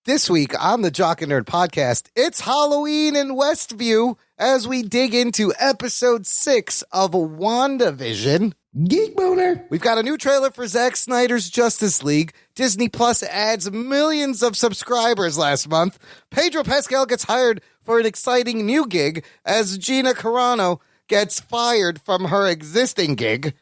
This week on the Jock and Nerd podcast, it's Halloween in Westview as we dig into episode 6 of WandaVision. Geek Boner. We've got a new trailer for Zack Snyder's Justice League. Disney Plus adds millions of subscribers last month. Pedro Pascal gets hired for an exciting new gig as Gina Carano gets fired from her existing gig.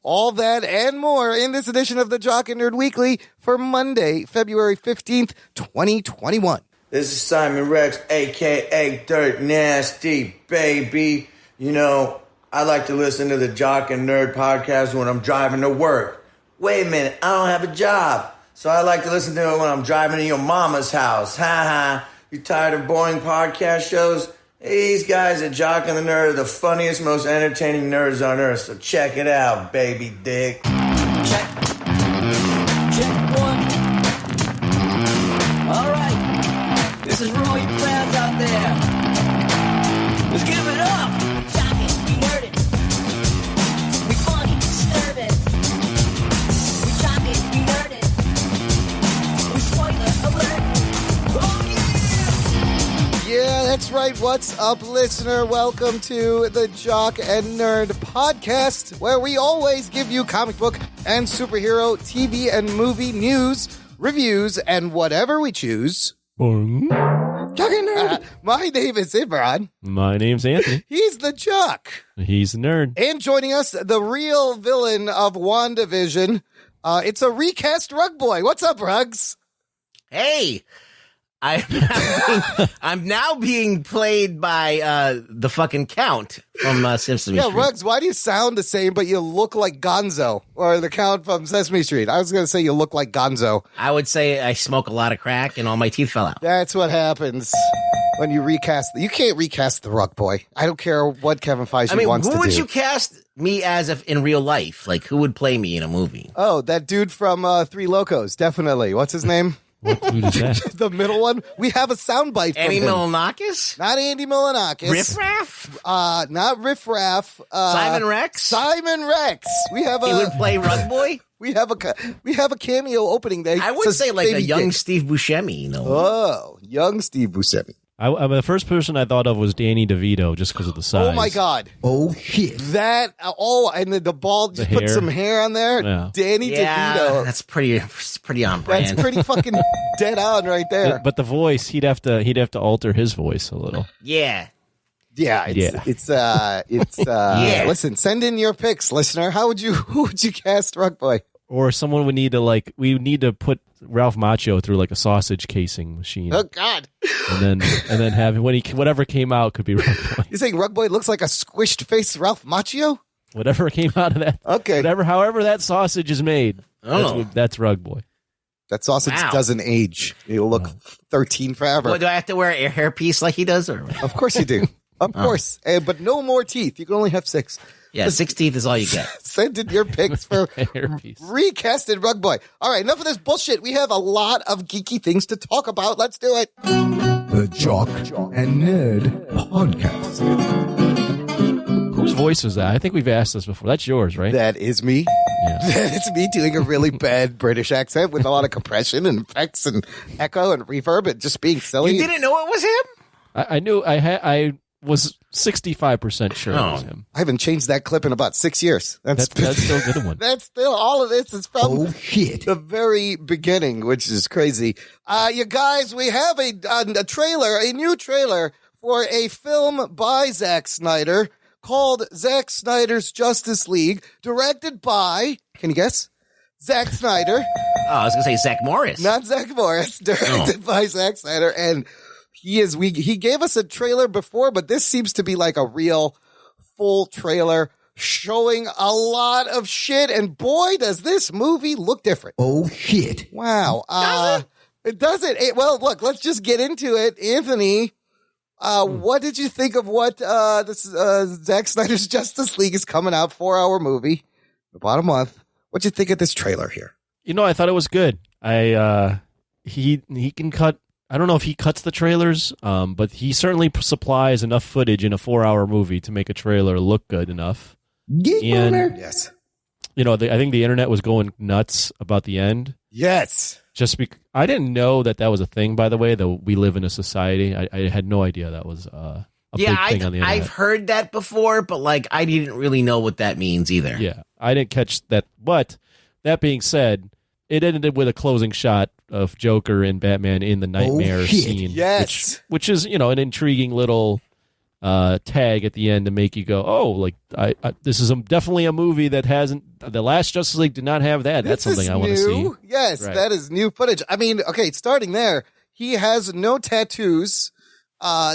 All that and more in this edition of the Jock and Nerd Weekly for Monday, February 15th, 2021. This is Simon Rex, a.k.a. Dirt Nasty, baby. You know, I like to listen to the Jock and Nerd podcast when I'm driving to work. Wait a minute, I don't have a job. So I like to listen to it when I'm driving to your mama's house. Ha ha. You tired of boring podcast shows? These guys at Jock and the Nerd are the funniest, most entertaining nerds on earth. So check it out, baby dick. Check. Check one. All right. This is for all you fans out there. Let's give it up. Jock it, we nerd it. We funny, disturb it. We jock it, we nerd it. We spoiler alert. Oh yeah! Yeah, that's right. What's up, listener? Welcome to the Jock and Nerd podcast, where we always give you comic book and superhero TV and movie news, reviews, and whatever we choose. Jock and Nerd. My name is Imran. My name's Anthony. He's the Jock. He's the nerd. And joining us, the real villain of WandaVision. It's a recast Rug Boy. What's up, Rugs? Hey, I'm now being played by the fucking Count from Sesame Yeah, Street. Rugs, why do you sound the same, but you look like Gonzo, or the Count from Sesame Street? I was going to say you look like Gonzo. I would say I smoke a lot of crack and all my teeth fell out. That's what happens when you recast. You can't recast the Rug Boy. I don't care what Kevin Feige wants to do. Who would you cast me as if in real life? Like, who would play me in a movie? Oh, that dude from Three Locos, definitely. What's his name? What dude is that? The middle one. We have a soundbite from Andy him. Milonakis? Not Andy Milonakis. Riff Raff? Not Riff Raff. Simon Rex? Simon Rex. We have He would play Rug Boy? we have a cameo opening day. I would say like a young Steve Buscemi, you know? Oh, young Steve Buscemi. The first person I thought of was Danny DeVito, just because of the size. Oh my God! Oh, shit. That and the bald just put some hair on there. Yeah. Danny DeVito. That's pretty on brand. That's pretty fucking dead on right there. But the voice, he'd have to alter his voice a little. Yeah. Yeah, Yeah. Listen, send in your picks, listener. Who would you cast Rug Boy? Or someone would need to we would need to put Ralph Macchio through like a sausage casing machine. Oh God! And then have whatever came out could be Rug Boy. You saying Rug Boy looks like a squished face Ralph Macchio? Whatever came out of that. Okay. However that sausage is made. That's Rug Boy. That sausage doesn't age. It'll look 13 forever. What, do I have to wear a hairpiece like he does? Or? Of course you do. Of course. But no more teeth. You can only have 6. Yeah, 6 teeth is all you get. Send in your picks for recasted Rug Boy. All right, enough of this bullshit. We have a lot of geeky things to talk about. Let's do it. The Jock and Nerd Podcast. Whose voice was that? I think we've asked this before. That's yours, right? That is me. Yeah. It's me doing a really bad British accent with a lot of compression and effects and echo and reverb and just being silly. You didn't know it was him? I knew I was 65% sure it was him. I haven't changed that clip in about 6 years. That's still a good one. That's still all of this is from shit. the very beginning, which is crazy. You guys, we have a trailer, a new trailer for a film by Zack Snyder called Zack Snyder's Justice League, directed by, can you guess? Zack Snyder. Oh, I was going to say Zach Morris. Not Zach Morris, directed by Zack Snyder. And he gave us a trailer before, but this seems to be like a real full trailer showing a lot of shit. And boy, does this movie look different. Oh, shit. Wow. It doesn't. Well, look, let's just get into it. Anthony, what did you think of what this Zack Snyder's Justice League is coming out, 4-hour movie, about a month? What'd you think of this trailer here? I thought it was good. He can cut. I don't know if he cuts the trailers, but he certainly supplies enough footage in a 4-hour movie to make a trailer look good enough. Yes. I think the internet was going nuts about the end. Yes. I didn't know that was a thing, by the way, that we live in a society. I had no idea that was a big thing on the internet. I've heard that before, but like I didn't really know what that means either. Yeah, I didn't catch that. But that being said, it ended with a closing shot of Joker and Batman in the nightmare scene. Yes. Which is, an intriguing little tag at the end to make you go, oh, like this is definitely a movie that hasn't. The last Justice League did not have that. That's something I want to see. Yes, right. That is new footage. I mean, okay, starting there, he has no tattoos.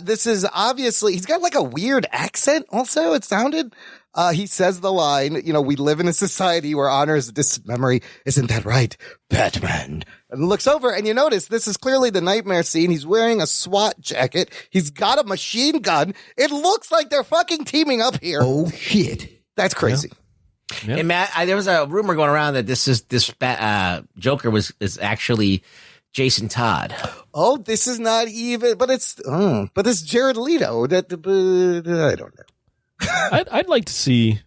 This is obviously, he's got like a weird accent also, it sounded. He says the line, we live in a society where honor is a distant memory. Isn't that right, Batman? And looks over and you notice this is clearly the nightmare scene. He's wearing a SWAT jacket. He's got a machine gun. It looks like they're fucking teaming up here. Oh, shit. That's crazy. Yeah. Hey, Matt, there was a rumor going around that this Joker is actually Jason Todd. Oh, this is not even, but it's Jared Leto. I don't know. I'd like to see.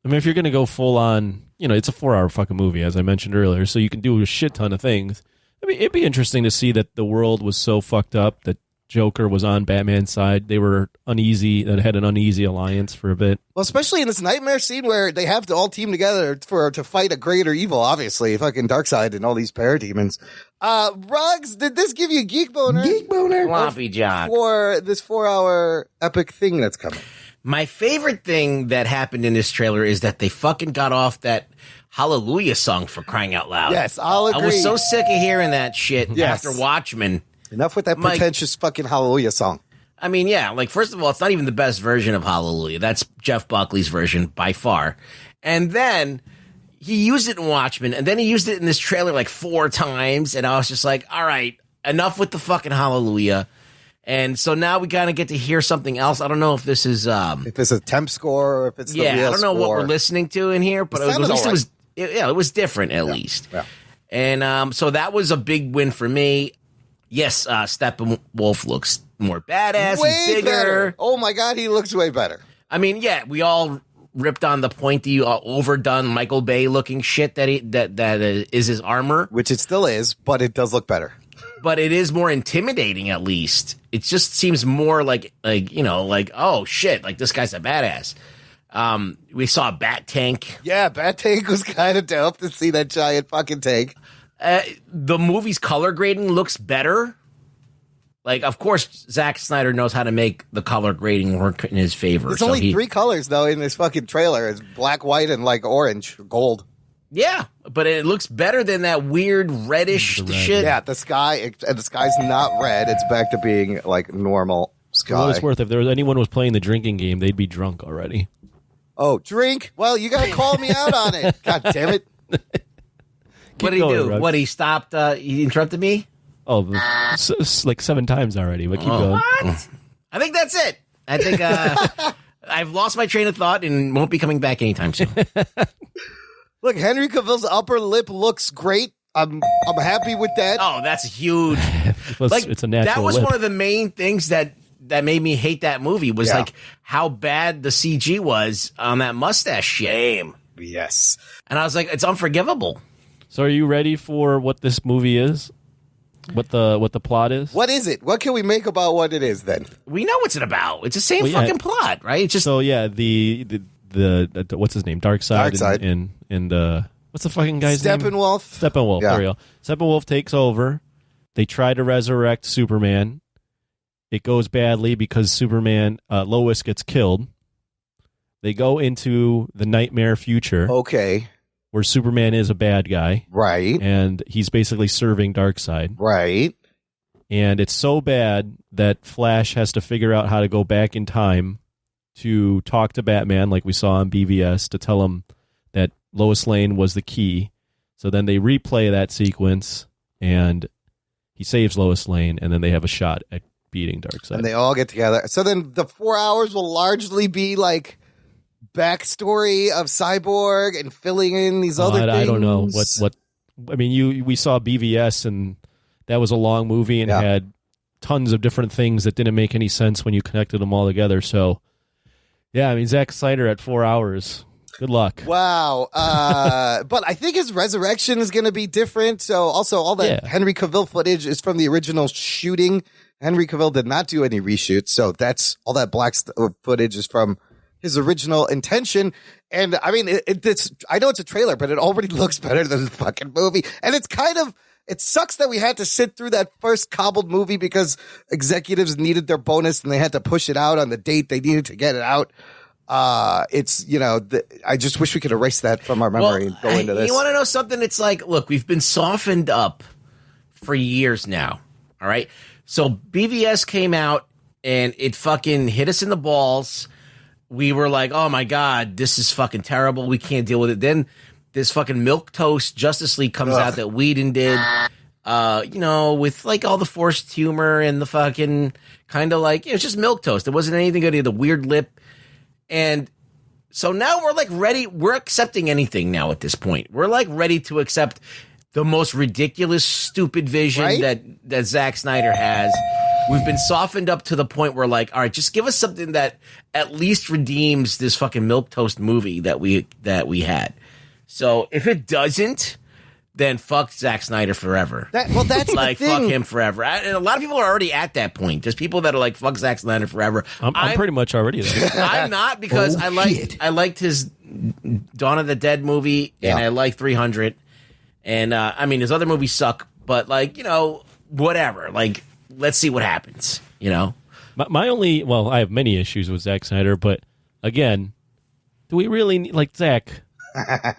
I mean, if you're going to go full on, it's a 4-hour fucking movie, as I mentioned earlier, so you can do a shit ton of things. I mean, it'd be interesting to see that the world was so fucked up that Joker was on Batman's side. They were uneasy, that had an uneasy alliance for a bit. Well, especially in this nightmare scene where they have to all team together to fight a greater evil, obviously, fucking Darkseid and all these parademons. Ruggs, did this give you Geek Boner? Geek Boner? Floppy Jock. For this 4-hour epic thing that's coming. My favorite thing that happened in this trailer is that they fucking got off that Hallelujah song, for crying out loud. Yes, I'll agree. I was so sick of hearing that shit after Watchmen. Enough with that pretentious fucking Hallelujah song. I mean, yeah, like, first of all, it's not even the best version of Hallelujah. That's Jeff Buckley's version by far. And then he used it in Watchmen, and then he used it in this trailer like 4 times, and I was just like, all right, enough with the fucking Hallelujah. And so now we kind of get to hear something else. I don't know if this is if it's a temp score or if it's the real I don't know what score. we're listening to in here, but at least it was different at least. Yeah. And so that was a big win for me. Yes, Steppenwolf looks more badass. Way He's bigger. better. Oh my God, he looks way better. I mean, yeah, we all ripped on the pointy, overdone Michael Bay looking shit that is his armor, Which it still is, but it does look better. but it is more intimidating. At least it just seems more like oh shit, like this guy's a badass. We saw a bat tank. Yeah, Bat Tank was kind of dope to see that giant fucking tank. The movie's color grading looks better. Like, of course, Zack Snyder knows how to make the color grading work in his favor. There's only 3 colors, though, in this fucking trailer. It's black, white, and, like, orange, gold. Yeah, but it looks better than that weird reddish shit. Yeah, the sky's not red. It's back to being, like, normal sky. For what it's worth, if there was anyone was playing the drinking game, they'd be drunk already. Oh, drink? Well, you got to call me out on it. God damn it. What did he do? Rugs. What, he stopped? He interrupted me? Oh, like 7 times already, but keep going. What? I think that's it. I think I've lost my train of thought and won't be coming back anytime soon. Look, Henry Cavill's upper lip looks great. I'm happy with that. Oh, that's huge. It's a natural That was lip. one of the main things that made me hate that movie was like how bad the CG was on that mustache shit. Yes. And I was like, it's unforgivable. So are you ready for what this movie is? What the plot is? What is it? What can we make about what it is, then? We know what's it about. It's the same Well, yeah. fucking plot, right? It's just So yeah, the what's his name? Darkseid. And what's the fucking guy's name? Steppenwolf. Yeah. There we go. Steppenwolf takes over. They try to resurrect Superman. It goes badly because Superman, Lois gets killed. They go into the nightmare future Okay. where Superman is a bad guy. Right. And he's basically serving Darkseid. Right. And it's so bad that Flash has to figure out how to go back in time to talk to Batman, like we saw on BVS, to tell him that Lois Lane was the key. So then they replay that sequence, and he saves Lois Lane, and then they have a shot at beating Darkseid. And they all get together. So then the 4 hours will largely be like backstory of Cyborg and filling in these other things. I don't know what. I mean, we saw BVS, and that was a long movie and had tons of different things that didn't make any sense when you connected them all together. So, yeah, I mean, Zack Snyder at 4 hours. Good luck. Wow. But I think his resurrection is going to be different. So also all that Henry Cavill footage is from the original shooting. Henry Cavill did not do any reshoots. So that's all that black footage is from his original intention. And I mean, it's I know it's a trailer, but it already looks better than the fucking movie. And it's kind of, it sucks that we had to sit through that first cobbled movie because executives needed their bonus and they had to push it out on the date they needed to get it out. It's, you know, I just wish we could erase that from our memory and go into this. You want to know something? It's like, look, we've been softened up for years now. All right. So BVS came out and it fucking hit us in the balls. We were like, oh my God, this is fucking terrible. We can't deal with it. Then this fucking milquetoast Justice League comes out that Whedon did, you know, with like all the forced humor and the fucking kind of like, it's just milquetoast. There wasn't anything good. He had the weird lip. And so now we're like ready. We're accepting anything now at this point. We're like ready to accept the most ridiculous, stupid vision that Zack Snyder has. We've been softened up to the point where like, all right, just give us something that at least redeems this fucking milquetoast movie that we had. So if it doesn't, then fuck Zack Snyder forever. That's like the thing. fuck him forever. And a lot of people are already at that point. There's people that are like fuck Zack Snyder forever. I'm pretty much already there. I'm not because I liked his Dawn of the Dead movie and I like 300. And I mean his other movies suck, but like, you know, whatever. Like let's see what happens, you know. My only, well, I have many issues with Zack Snyder, but again, do we really need, like, Zack?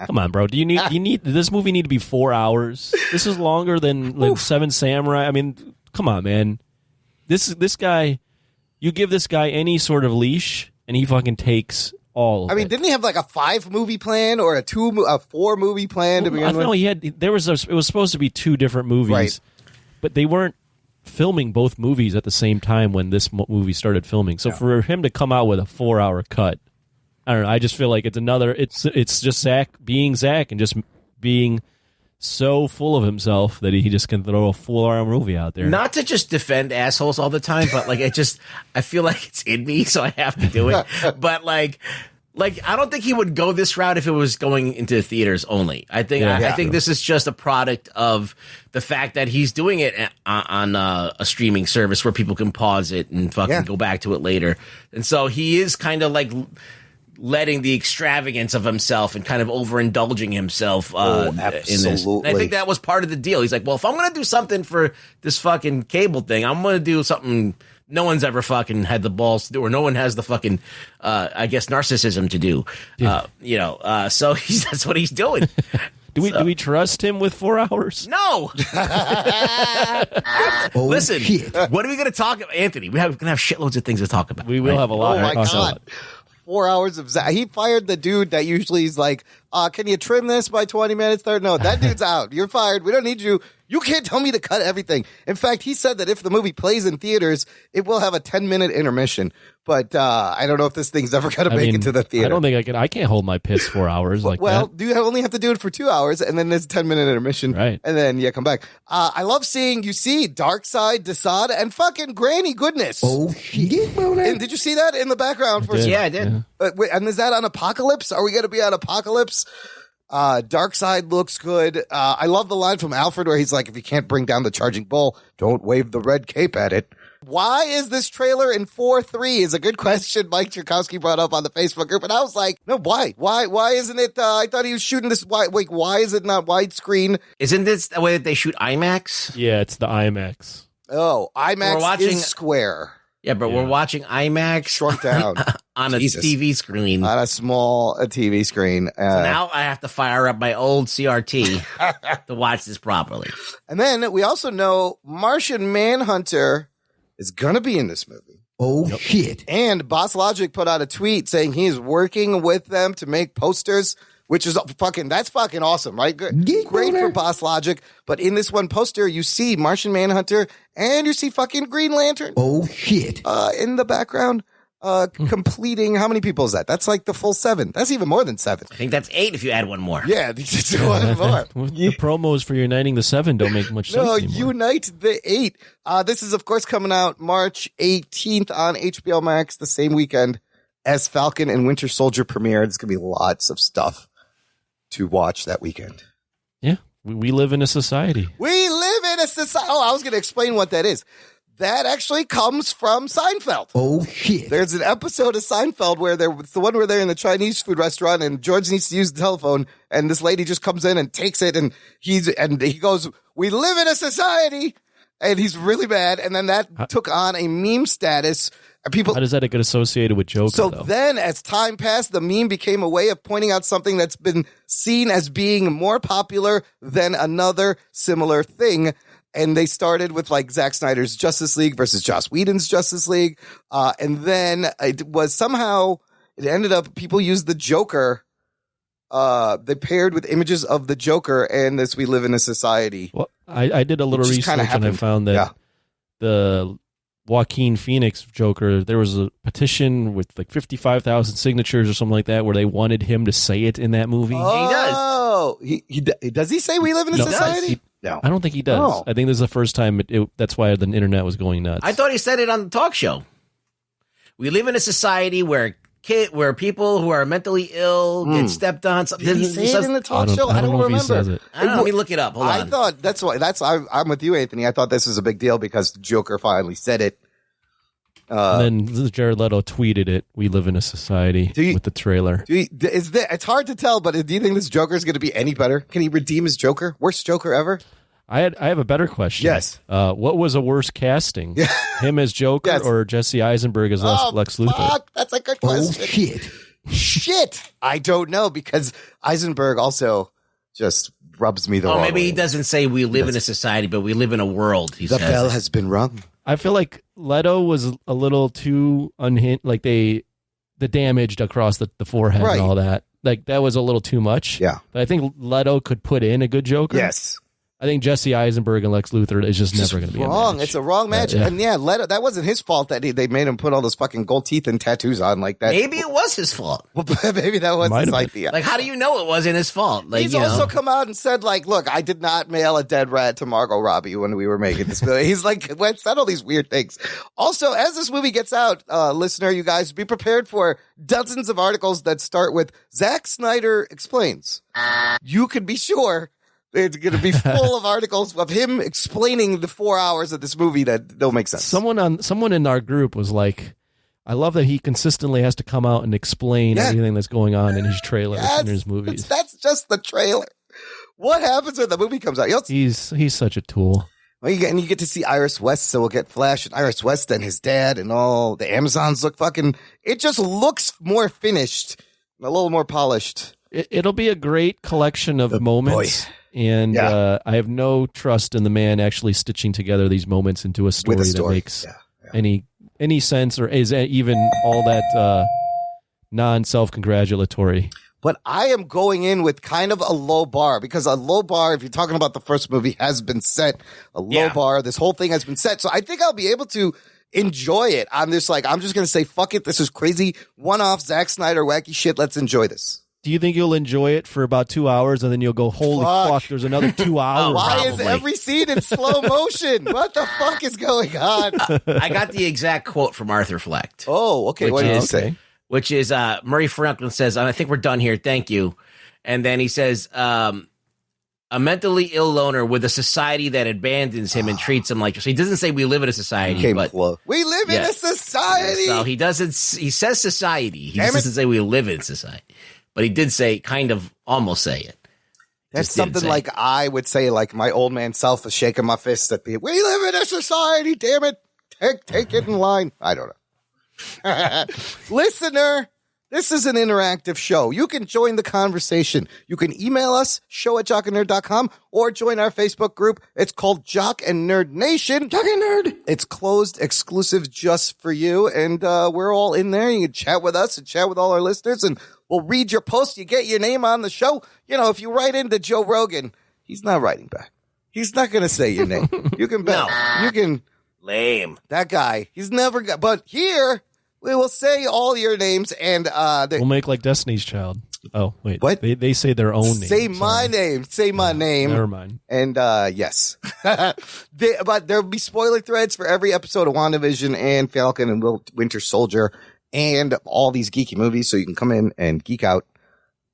Come on, bro. Do you need this movie need to be 4 hours? This is longer than Seven Samurai. I mean, come on, man. This guy, you give this guy any sort of leash, and he fucking takes all of it. Didn't he have like a 5-movie plan or a 4-movie plan to begin with? No, it was supposed to be 2 different movies, but they weren't filming both movies at the same time when this movie started filming. So for him to come out with a 4-hour cut, I don't know. I just feel like it's just Zack being Zack and just being so full of himself that he just can throw a 4-hour movie out there. Not to just defend assholes all the time, but like I feel like it's in me, so I have to do it. But like I don't think he would go this route if it was going into theaters only. I think this is just a product of the fact that he's doing it on a streaming service where people can pause it and fucking go back to it later. And so he is kind of like letting the extravagance of himself and kind of overindulging himself in this. And I think that was part of the deal. He's like, well, if I'm going to do something for this fucking cable thing, I'm going to do something no one's ever fucking had the balls to do, or no one has the fucking, I guess, narcissism to do. So that's what he's doing. Do we trust him with 4 hours? No. Listen, what are we going to talk about, Anthony? We're going to have shitloads of things to talk about. We will have a lot. Oh my God. 4 hours of Zack. He fired the dude that usually is like, can you trim this by 20 minutes? No, that dude's out. You're fired. We don't need you. You can't tell me to cut everything. In fact, he said that if the movie plays in theaters, it will have a 10-minute intermission. But I don't know if this thing's ever going to make it to the theater. I don't think I can. I can't hold my piss 4 hours like that. Well, you only have to do it for 2 hours, and then there's a 10-minute intermission. Right. And then, come back. I love seeing Darkseid, Desaad, and fucking Granny Goodness. Oh, shit, man. And did you see that in the background? Yeah, I did. Wait, and is that on Apocalypse? Are we going to be on Apocalypse? Darkseid looks good. I love the line from Alfred where he's like, if you can't bring down the charging bull, don't wave the red cape at it. Why is this trailer in 4:3 is a good question Mike Tchaikovsky brought up on the Facebook group. And I was like, no, why? Why isn't it? I thought he was shooting this. Why is it not widescreen? Isn't this the way that they shoot IMAX? Yeah, it's the IMAX. Oh, IMAX is square. Yeah, but we're watching IMAX shrunk down on a TV screen. On a small TV screen. So now I have to fire up my old CRT to watch this properly. And then we also know Martian Manhunter is going to be in this movie. Oh, shit. And Boss Logic put out a tweet saying he is working with them to make posters, which is that's fucking awesome, right? Great for Boss Logic. But in this one poster, you see Martian Manhunter and you see fucking Green Lantern. Oh, shit. In the background, completing, how many people is that? That's like the full 7. That's even more than 7. I think that's 8 if you add one more. Yeah, just one more. The promos for uniting the 7 don't make much sense anymore. Unite the 8. This is, of course, coming out March 18th on HBO Max, the same weekend as Falcon and Winter Soldier premiere. There's going to be lots of stuff to watch that weekend. Yeah, we live in a society. We live in a society. Oh, I was going to explain what that is. That actually comes from Seinfeld. Oh, shit. There's an episode of Seinfeld where it's the one where they're in the Chinese food restaurant and George needs to use the telephone and this lady just comes in and takes it and he goes, "We live in a society," and he's really mad. And then that took on a meme status. How does that get associated with Joker? So though? then as time passed, the meme became a way of pointing out something that's been seen as being more popular than another similar thing. And they started with like Zack Snyder's Justice League versus Joss Whedon's Justice League. And then it ended up, people used the Joker. They paired with images of the Joker and this We Live in a Society. Well, I did a little research and I found that the Joaquin Phoenix Joker, there was a petition with like 55,000 signatures or something like that where they wanted him to say it in that movie. Oh, does he say we live in a society? No, I don't think he does. Oh. I think this is the first time. That's why the internet was going nuts. I thought he said it on the talk show. We live in a society where people who are mentally ill get stepped on. Did he say it in the talk show? I don't know remember. If he says it. I don't know. Let me look it up. Hold on. I thought I'm with you, Anthony. I thought this was a big deal because Joker finally said it. And then Jared Leto tweeted it. We live in a society with the trailer. It's hard to tell, but do you think this Joker is going to be any better? Can he redeem his Joker? Worst Joker ever? I have a better question. Yes. What was a worse casting? Him as Joker or Jesse Eisenberg as Lex Luthor? Fuck, that's a good question. Oh, shit. Shit. I don't know because Eisenberg also just rubs me the wrong way. Maybe he doesn't say we live in a society, but we live in a world. He the says. bell has been rung. I feel like Leto was a little too unhinged. Like the damaged across the forehead and all that. Like that was a little too much. Yeah. But I think Leto could put in a good Joker. Yes. I think Jesse Eisenberg and Lex Luthor is just never going to be wrong. A match. It's a wrong match. And Leto, that wasn't his fault that they made him put all those fucking gold teeth and tattoos on like that. Maybe it was his fault. Maybe that was his idea. Like, how do you know it wasn't his fault? Like, he's also come out and said, like, look, I did not mail a dead rat to Margot Robbie when we were making this movie. He's like, said all these weird things. Also, as this movie gets out, listener, you guys be prepared for dozens of articles that start with Zack Snyder explains. You can be sure it's going to be full of articles of him explaining the 4 hours of this movie that don't make sense. Someone in our group was like, I love that he consistently has to come out and explain everything that's going on in his trailers and his movies. That's just the trailer. What happens when the movie comes out? He's such a tool. Well, you get to see Iris West, so we'll get Flash and Iris West and his dad and all the Amazons look fucking. It just looks more finished, a little more polished. It'll be a great collection of moments. Boy. And I have no trust in the man actually stitching together these moments into a story that makes any sense or is even all that non-self-congratulatory. But I am going in with kind of a low bar because a low bar, if you're talking about the first movie, has been set. A low bar. This whole thing has been set. So I think I'll be able to enjoy it. I'm just going to say, fuck it. This is crazy. One-off Zack Snyder wacky shit. Let's enjoy this. Do you think you'll enjoy it for about 2 hours and then you'll go, holy fuck, there's another 2 hours? Why is every scene in slow motion? What the fuck is going on? I got the exact quote from Arthur Fleck. Oh, okay. What did he say? Which is Murray Franklin says, I think we're done here. Thank you. And then he says, a mentally ill loner with a society that abandons him and treats him like. So he doesn't say we live in a society, but we live in a society. So he doesn't. He says society. He doesn't say we live in society. But he did say, kind of almost say it. That's something like I would say, like my old man self is shaking my fist at people. We live in a society, damn it. Take it in line. I don't know. Listener, this is an interactive show. You can join the conversation. You can email us, show@jockandnerd.com, or join our Facebook group. It's called Jock and Nerd Nation. Jock and Nerd. It's closed, exclusive just for you. And we're all in there. You can chat with us and chat with all our listeners, and we'll read your post. You get your name on the show. You know, if you write into Joe Rogan, he's not writing back. He's not going to say your name. You can bet. No. You can. Lame. That guy. He's never got. But here, we will say all your names, and we'll make like Destiny's Child. Oh, wait. What? They say their own name. Say my name. Say my name. Never mind. And yes. But there'll be spoiler threads for every episode of WandaVision and Falcon and Winter Soldier. and all these geeky movies. So you can come in and geek out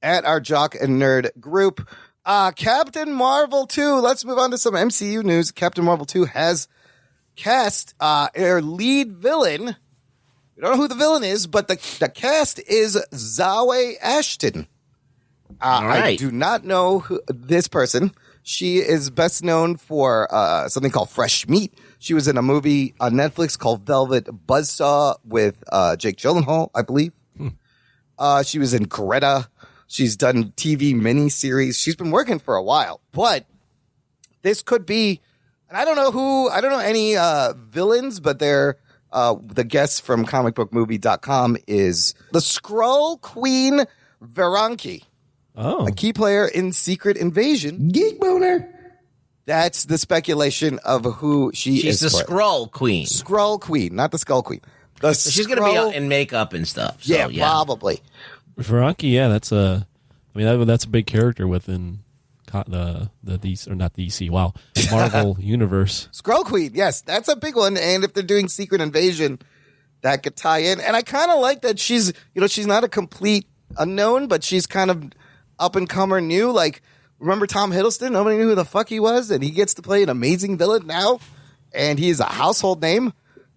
at our Jock and Nerd group. Captain Marvel 2. Let's move on to some MCU news. Captain Marvel 2 has cast their lead villain. We don't know who the villain is, but the cast is Zawe Ashton. right. I do not know this person. She is best known for something called Fresh Meat. She was in a movie on Netflix called Velvet Buzzsaw with Jake Gyllenhaal, I believe. She was in Greta. She's done TV miniseries. She's been working for a while, but this could be, and I don't know any villains, but they're the guest from comicbookmovie.com is the Skrull Queen Veranki. Oh. A key player in Secret Invasion. Geek boner. That's the speculation of who she is. She's the for. Skrull Queen. Skrull Queen, not the Skull Queen. So she's going to be out in makeup and stuff. So, yeah, probably. Veranki, yeah, that's a big character within the DC, or not DC, wow, Marvel universe. Skrull Queen, yes, that's a big one. And if they're doing Secret Invasion, that could tie in. And I kind of like that she's not a complete unknown, but she's kind of up and comer new. Like, remember Tom Hiddleston? Nobody knew who the fuck he was, and he gets to play an amazing villain now, and he's a household name.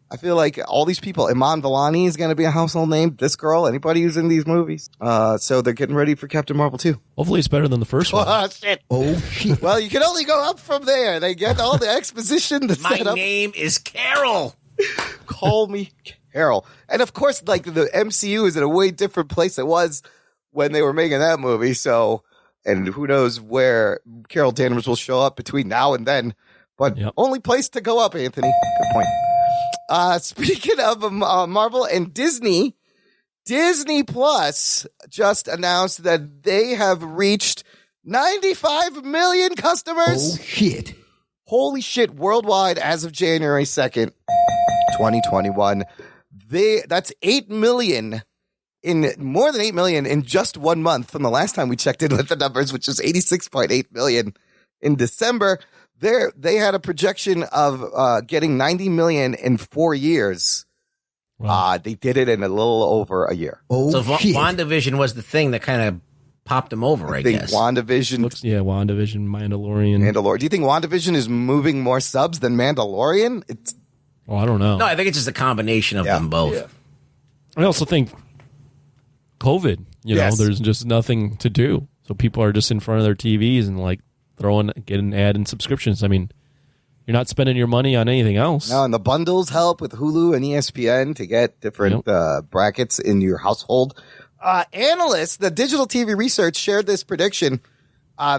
I feel like all these people, Iman Vellani is going to be a household name. This girl, anybody who's in these movies. So they're getting ready for Captain Marvel 2. Hopefully it's better than the first one. Oh, shit. Oh, shit. Well, you can only go up from there. They get all the exposition. The My setup. name is Carol. Call me Carol. And of course, like, the MCU is in a way different place it was when they were making that movie. So, and who knows where Carol Danvers will show up between now and then. But only place to go up, Anthony. Good point. Speaking of Marvel and Disney Plus just announced that they have reached 95 million customers. Oh, shit. Holy shit, worldwide as of January 2nd, 2021. That's 8 million more than 8 million in just 1 month from the last time we checked in with the numbers, which is 86.8 million in December. They had a projection of getting 90 million in 4 years. Wow. They did it in a little over a year. Oh, So shit. WandaVision was the thing that kind of popped them over, I think guess. WandaVision. WandaVision, Mandalorian. Do you think WandaVision is moving more subs than Mandalorian? I don't know. No, I think it's just a combination of them both. Yeah. I also think COVID, Yes. there's just nothing to do. So people are just in front of their TVs and like getting ad and subscriptions. I mean, you're not spending your money on anything else. No, and the bundles help with Hulu and ESPN to get different brackets in your household. Analysts, the Digital TV Research shared this prediction.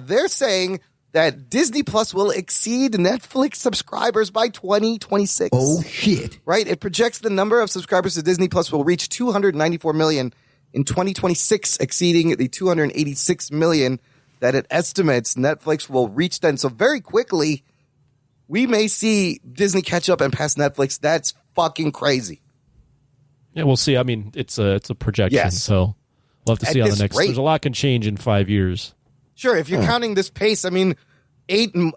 They're saying that Disney Plus will exceed Netflix subscribers by 2026. Oh, shit. Right? It projects the number of subscribers to Disney Plus will reach 294 million in 2026, exceeding the 286 million that it estimates Netflix will reach then. So very quickly, we may see Disney catch up and pass Netflix. That's fucking crazy. Yeah, we'll see. I mean, it's a projection, Yes. so we'll have to see At how the this next. rate. There's a lot can change in 5 years. Sure, if you're counting this pace, I mean,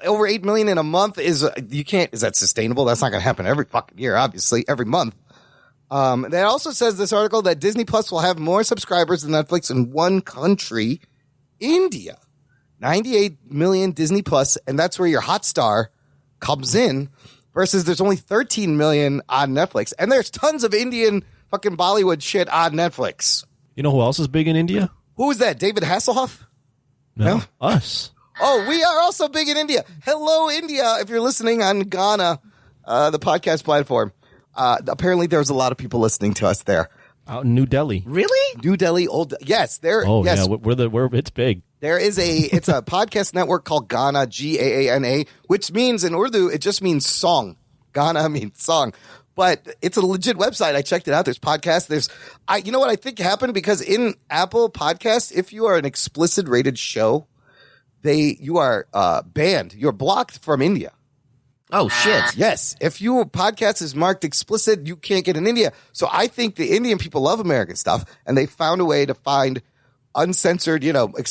over 8 million in a month is that sustainable? That's not going to happen every fucking year, obviously, every month. That also says this article that Disney Plus will have more subscribers than Netflix in one country, India. 98 million Disney Plus, and that's where your Hotstar comes in, versus there's only 13 million on Netflix. And there's tons of Indian fucking Bollywood shit on Netflix. You know who else is big in India? Who is that? David Hasselhoff? No? Us. Oh, we are also big in India. Hello, India. If you're listening on Ghana, the podcast platform, apparently there's a lot of people listening to us there. Out in New Delhi. Really? New Delhi, yes, there. Oh yes, yeah, it's big. there is it's a podcast network called Ghana, Gaana, which means in Urdu it just means song. Ghana means song, but it's a legit website. I checked it out. There's podcasts. You know what I think happened, because in Apple Podcasts, if you are an explicit rated show, you are banned. You're blocked from India. Oh, shit. Yes. If your podcast is marked explicit, you can't get in India. So I think the Indian people love American stuff, and they found a way to find uncensored,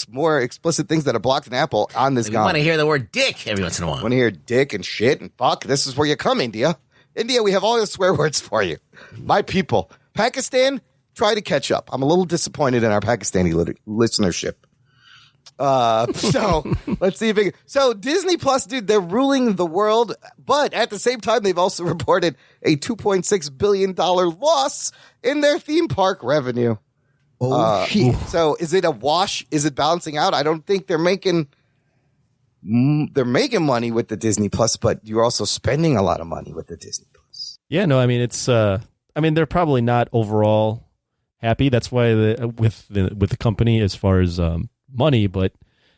more explicit things that are blocked in Apple on this You want to guy. hear the word dick every once in a while. Want to hear dick and shit and fuck? This is where you come, India. India, we have all the swear words for you. My people. Pakistan, try to catch up. I'm a little disappointed in our Pakistani listenership. So let's see if it, so Disney Plus, dude, they're ruling the world, but at the same time, they've also reported a $2.6 billion loss in their theme park revenue. Oh, shit. So is it a wash? Is it balancing out? I don't think they're making money with the Disney Plus, but you're also spending a lot of money with the Disney Plus. Yeah, no, I mean it's they're probably not overall happy. That's why with the company as far as money, but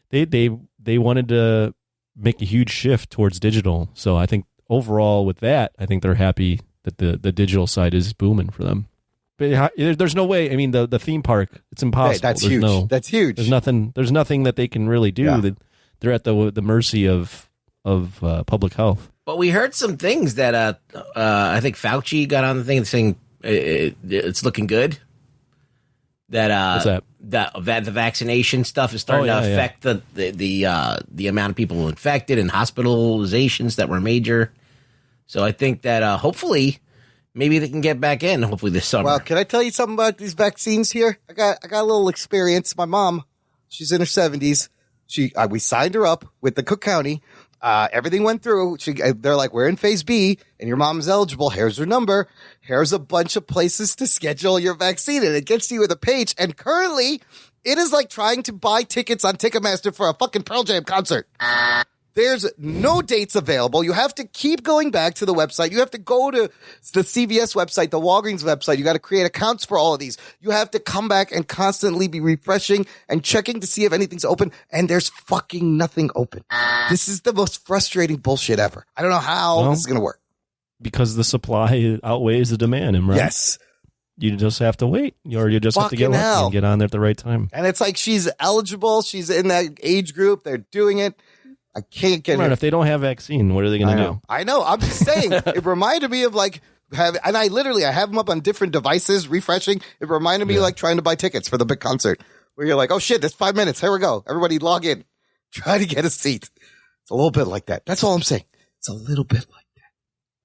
they wanted to make a huge shift towards digital. So I think overall with that, I think they're happy that the digital side is booming for them. But there's no way. I mean, the theme park, it's impossible. Hey, that's huge. That's huge. There's nothing that they can really do. Yeah. They're at the mercy of public health. But we heard some things that I think Fauci got on the thing saying it's looking good. What's that? That the vaccination stuff is starting to affect the amount of people infected and hospitalizations that were major. So I think that hopefully maybe they can get back in. Hopefully this summer. Well, can I tell you something about these vaccines here? I got a little experience. My mom, she's in her 70s. We signed her up with the Cook County. Everything went through. They're like, we're in phase B and your mom's eligible. Here's her number. Here's a bunch of places to schedule your vaccine. And it gets you with a page. And currently it is like trying to buy tickets on Ticketmaster for a fucking Pearl Jam concert. There's no dates available. You have to keep going back to the website. You have to go to the CVS website, the Walgreens website. You got to create accounts for all of these. You have to come back and constantly be refreshing and checking to see if anything's open. And there's fucking nothing open. This is the most frustrating bullshit ever. I don't know how this is going to work. Because the supply outweighs the demand, Imran. Yes. You just have to wait, or you just have to get lucky and get on there at the right time. And it's like she's eligible. She's in that age group. They're doing it. I can't get it. If they don't have vaccine, what are they going to do? I know. I'm just saying. It reminded me of like and I have them up on different devices, refreshing. It reminded me like trying to buy tickets for the big concert where you're like, oh shit, there's 5 minutes. Here we go. Everybody log in. Try to get a seat. It's a little bit like that. That's all I'm saying. It's a little bit like that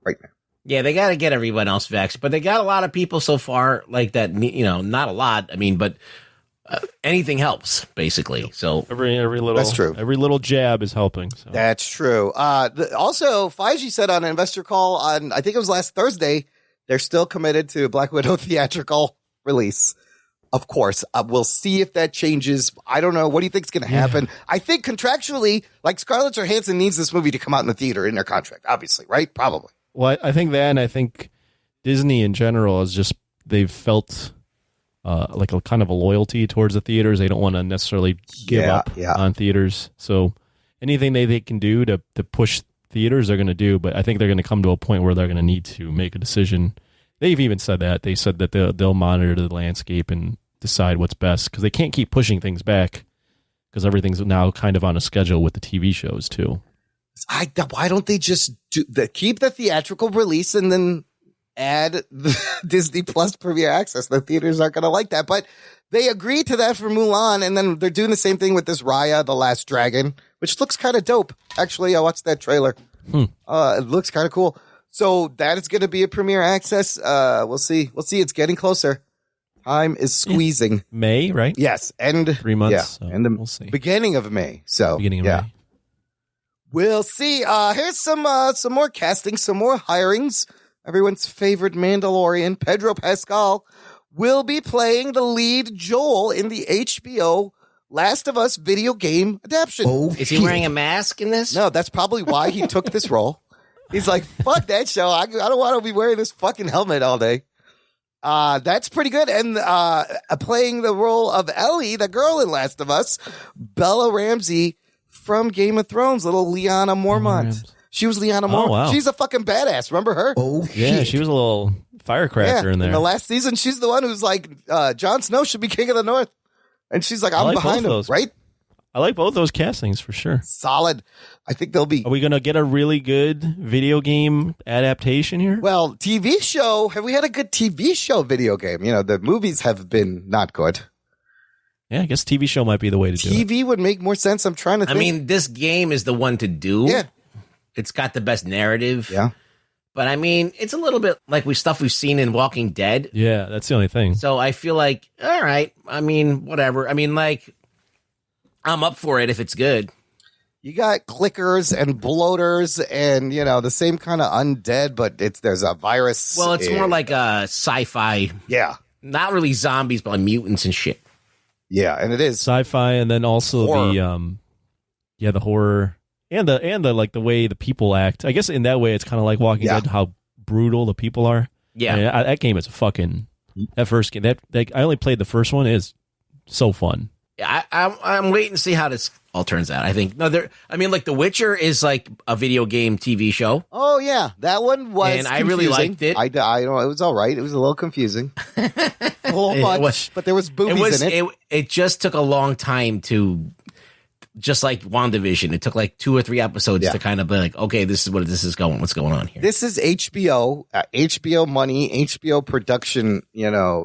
right now. Yeah, they got to get everyone else vaxxed, but they got a lot of people so far like that. Not a lot. I mean, but anything helps basically. So every little that's true. Every little jab is helping. So. That's true. Also, Feige said on an investor call on I think it was last Thursday, they're still committed to Black Widow theatrical release. Of course, we'll see if that changes. I don't know. What do you think is going to happen? I think contractually, like Scarlett Johansson needs this movie to come out in the theater in their contract, obviously, right? Probably. Well, I think that, and I think Disney in general is just they've felt like a kind of a loyalty towards the theaters. They don't want to necessarily give up on theaters. So anything they can do to push theaters, they're going to do. But I think they're going to come to a point where they're going to need to make a decision. They've even said that. They said that they'll monitor the landscape and decide what's best because they can't keep pushing things back because everything's now kind of on a schedule with the TV shows too. Why don't they just keep the theatrical release and then add the Disney Plus Premier Access? The theaters aren't going to like that, but they agreed to that for Mulan, and then they're doing the same thing with this Raya, the Last Dragon, which looks kind of dope. Actually, I watched that trailer. It looks kind of cool. So that is going to be a Premier Access. We'll see. It's getting closer. Time is squeezing. May, right? Yes, and 3 months. Yeah, So and the we'll see. beginning of May. So Beginning of May. We'll see. Here's some more casting, some more hirings. Everyone's favorite Mandalorian, Pedro Pascal, will be playing the lead Joel in the HBO Last of Us video game adaptation. Oh, is he wearing a mask in this? No, that's probably why he took this role. He's like, fuck that show. I don't want to be wearing this fucking helmet all day. That's pretty good. And playing the role of Ellie, the girl in Last of Us, Bella Ramsey from Game of Thrones, little Lyanna Mormont. She was Lyanna Mormont. Wow. She's a fucking badass. Remember her? Oh, Yeah, shit. she was a little firecracker in there. In the last season, she's the one who's like, Jon Snow should be king of the North. And she's like, I'm like behind both him, those. right? I like both those castings for sure. Solid. I think they'll be. Are we going to get a really good video game adaptation here? Well, TV show. Have we had a good TV show video game? You know, the movies have been not good. Yeah, I guess TV show might be the way to do it. TV would make more sense. I'm trying to think. I mean, this game is the one to do. Yeah. It's got the best narrative. Yeah. But I mean, it's a little bit like stuff we've seen in Walking Dead. Yeah, that's the only thing. So I feel like, all right. I mean, whatever. I mean, like, I'm up for it if it's good. You got clickers and bloaters and, the same kind of undead, but there's a virus. Well, it's more like a sci-fi. Yeah. Not really zombies, but like mutants and shit. Yeah, and it is. Sci-fi, and then also Horror. the horror and the like the way the people act. I guess in that way it's kind of like Walking Dead, how brutal the people are. Yeah. I mean, that game is that first game. That I only played the first one. Is so fun. Yeah, I'm waiting to see how this all turns out. I think like The Witcher is like a video game TV show. Oh yeah, that one was. And I really liked it. I know it was all right. It was a little confusing, a little much, but there was boobies in it. It just took a long time to, just like WandaVision. It took like 2 or 3 episodes to kind of be like, okay, this is what's going on here. This is HBO, HBO money, HBO production,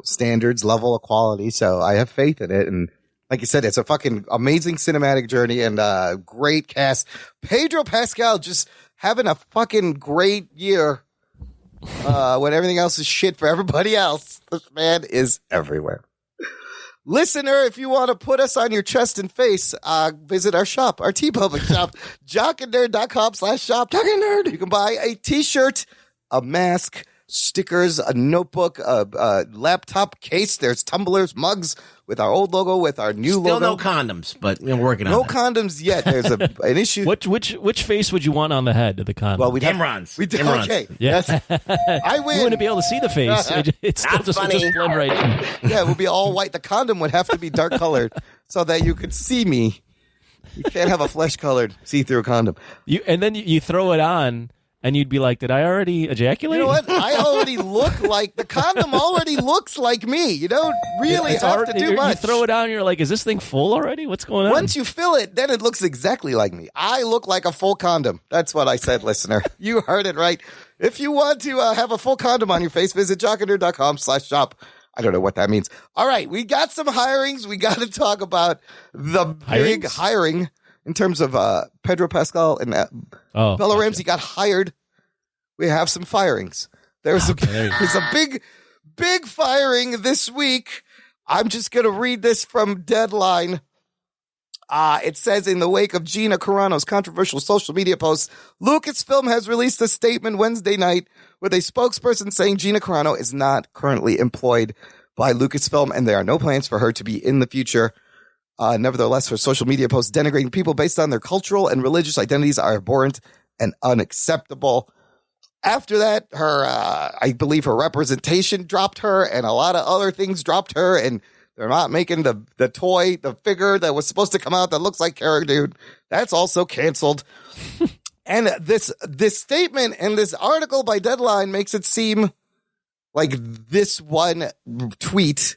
standards, level of quality. So I have faith in it, and like you said, it's a fucking amazing cinematic journey and great cast. Pedro Pascal just having a fucking great year when everything else is shit for everybody else. This man is everywhere. Listener, if you want to put us on your chest and face, visit our shop, our TeePublic shop, jockandnerd.com/shop. Jock and Nerd. You can buy a t-shirt, a mask, stickers, a notebook, a laptop case. There's tumblers, mugs with our old logo, with our new logo. Still no condoms, but we're working on no it. No condoms yet. There's an issue. Which face would you want on the head of the condom? Well, Imran's. Okay. Yeah. I win. You wouldn't be able to see the face. It's still Not just funny. blend right in. Yeah, it would be all white. The condom would have to be dark colored so that you could see me. You can't have a flesh colored see-through condom. And then you throw it on, and you'd be like, did I already ejaculate? You know what? I already look like the condom already looks like me. You don't really have to do much. You throw it on, you're like, is this thing full already? What's going on? Once you fill it, then it looks exactly like me. I look like a full condom. That's what I said, listener. You heard it right. If you want to have a full condom on your face, visit jockandnerd.com/shop. I don't know what that means. All right, we got some hirings. We got to talk about the big hiring in terms of Pedro Pascal and Bella Ramsey got hired. We have some firings. There's a big firing this week. I'm just going to read this from Deadline. It says, in the wake of Gina Carano's controversial social media post, Lucasfilm has released a statement Wednesday night with a spokesperson saying Gina Carano is not currently employed by Lucasfilm and there are no plans for her to be in the future. Nevertheless, her social media posts denigrating people based on their cultural and religious identities are abhorrent and unacceptable. After that, I believe her representation dropped her and a lot of other things dropped her, and they're not making the toy, the figure that was supposed to come out that looks like Cara Dune. That's also canceled. And this statement and this article by Deadline makes it seem like this one tweet,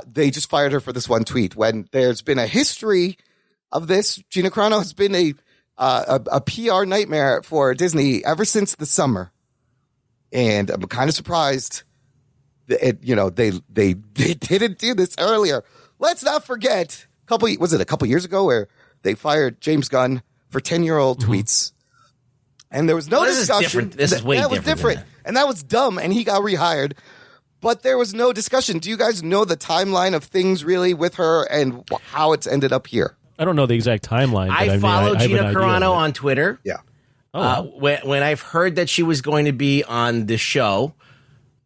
they just fired her for this one tweet when there's been a history of this. Gina Carano has been a PR nightmare for Disney ever since the summer. And I'm kind of surprised that, they didn't do this earlier. Let's not forget, a couple years ago where they fired James Gunn for 10-year-old tweets. And there was no discussion. This is way different. And that was dumb, and he got rehired. But there was no discussion. Do you guys know the timeline of things really with her and how it's ended up here? I don't know the exact timeline. But I follow Gina Carano on Twitter. Yeah. When I've heard that she was going to be on the show,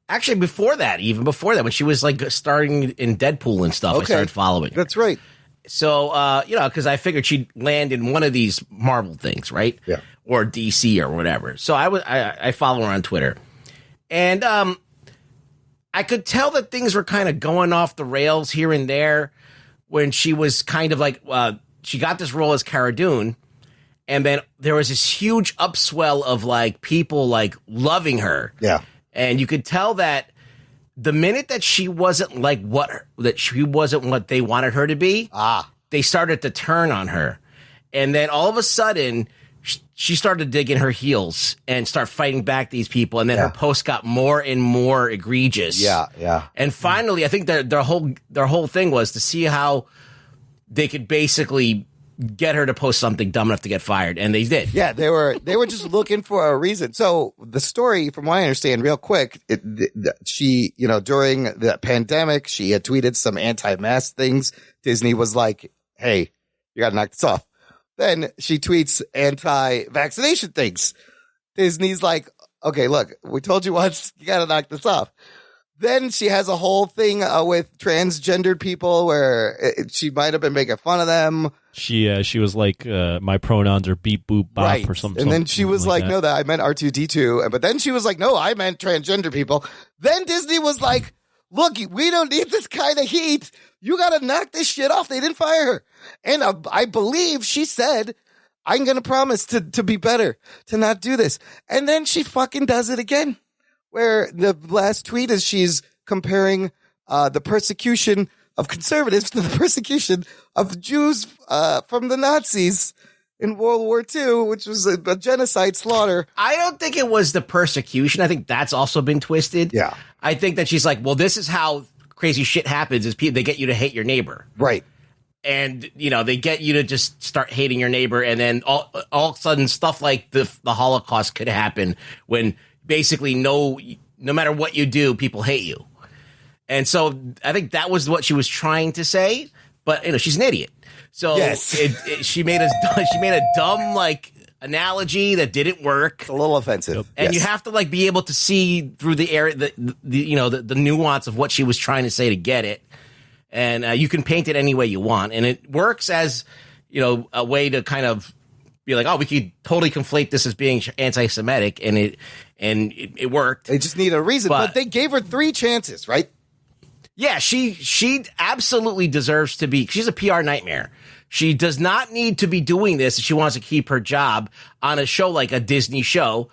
actually even before that, when she was like starting in Deadpool and stuff, I started following her. That's right. So, because I figured she'd land in one of these Marvel things, right? Yeah. Or DC or whatever. So I follow her on Twitter. And I could tell that things were kind of going off the rails here and there when she was kind of like, she got this role as Cara Dune. And then there was this huge upswell of like people like loving her. Yeah. And you could tell that the minute that she wasn't like what they wanted her to be, they started to turn on her. And then all of a sudden, she started digging her heels and start fighting back these people. And then her posts got more and more egregious. Yeah, yeah. And finally, I think their whole thing was to see how they could basically get her to post something dumb enough to get fired, and they did. Yeah, they were just looking for a reason. So the story, from what I understand, real quick, she, during the pandemic, she had tweeted some anti-mask things. Disney was like, "Hey, you got to knock this off." Then she tweets anti-vaccination things. Disney's like, "Okay, look, we told you once, you got to knock this off." Then she has a whole thing with transgendered people where she might have been making fun of them. She was like, my pronouns are beep boop bop Right. or something. And then she was like, that. no, that I meant R2D2. But then she was like, no, I meant transgender people. Then Disney was like, look, we don't need this kind of heat. You got to knock this shit off. They didn't fire her. And I believe she said, I'm going to promise to be better, to not do this. And then she fucking does it again. Where the last tweet is she's comparing the persecution of conservatives to the persecution of Jews from the Nazis in World War II, which was a genocide slaughter. I don't think it was the persecution. I think that's also been twisted. Yeah. I think that she's like, well, this is how crazy shit happens is they get you to hate your neighbor. Right. And, they get you to just start hating your neighbor. And then all of a sudden stuff like the Holocaust could happen when basically no matter what you do, people hate you. And so I think that was what she was trying to say. But, she's an idiot. So yes. she made a dumb like analogy that didn't work. It's a little offensive. And yes. you have to like be able to see through the area, the nuance of what she was trying to say to get it. And you can paint it any way you want. And it works as, a way to kind of be like, oh, we could totally conflate this as being anti-Semitic. And it worked. They just need a reason. But they gave her 3 chances, right? Yeah, she absolutely deserves to be. She's a PR nightmare. She does not need to be doing this if she wants to keep her job on a show like a Disney show.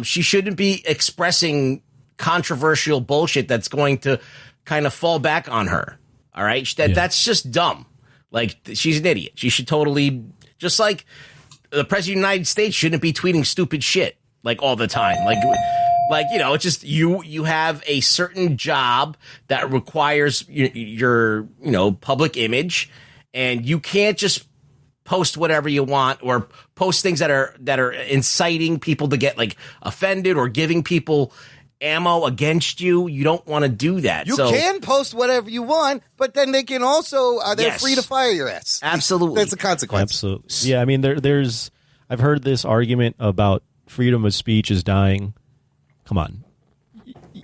She shouldn't be expressing controversial bullshit that's going to kind of fall back on her. All right, that's just dumb. Like, she's an idiot. She should totally, just like the president of the United States shouldn't be tweeting stupid shit like all the time. Like it's just you have a certain job that requires your public image, and you can't just post whatever you want or post things that are inciting people to get like offended or giving people ammo against you. You don't want to do that. You can post whatever you want, but then they can also they're free to fire your ass. Absolutely, that's a consequence. Absolutely, yeah. I mean, there's I've heard this argument about freedom of speech is dying. Come on,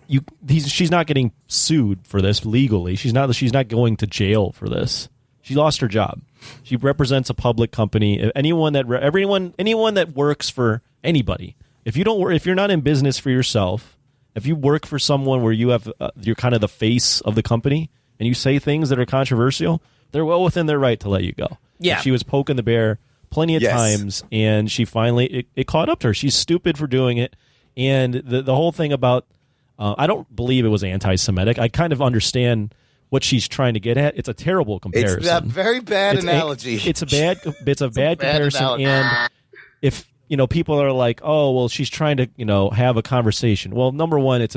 she's not getting sued for this legally. She's not going to jail for this. She lost her job. She represents a public company. Anyone that works for anybody. If you're not in business for yourself, if you work for someone where you have you're kind of the face of the company and you say things that are controversial, they're well within their right to let you go. Yeah, and she was poking the bear plenty of times, and she finally it caught up to her. She's stupid for doing it, and the whole thing about I don't believe it was anti-Semitic. I kind of understand what she's trying to get at. It's a terrible comparison. It's a very bad analogy. It's a bad comparison. Analogy. And if people are like, oh, well, she's trying to have a conversation. Well, number one, it's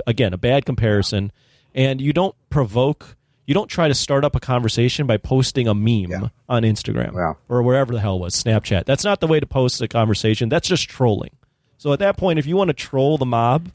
again a bad comparison, and you don't provoke. You don't try to start up a conversation by posting a meme on Instagram or wherever the hell it was, Snapchat. That's not the way to post a conversation. That's just trolling. So at that point, if you want to troll the mob,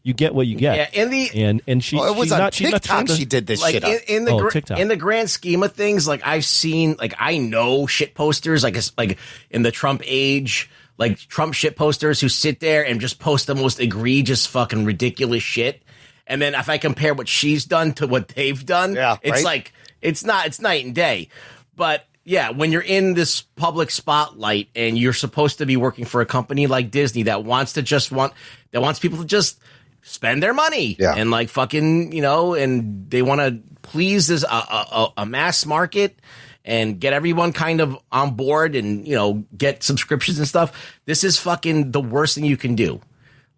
you get what you get. Yeah, it was on TikTok. She did this shit up. In the grand scheme of things, like I've seen, like I know shit posters, like in the Trump age, like Trump shit posters who sit there and just post the most egregious, fucking ridiculous shit. And then if I compare what she's done to what they've done, it's like it's night and day. But yeah, when you're in this public spotlight and you're supposed to be working for a company like Disney that wants people to just spend their money and like fucking, and they want to please this a mass market and get everyone kind of on board and, get subscriptions and stuff. This is fucking the worst thing you can do.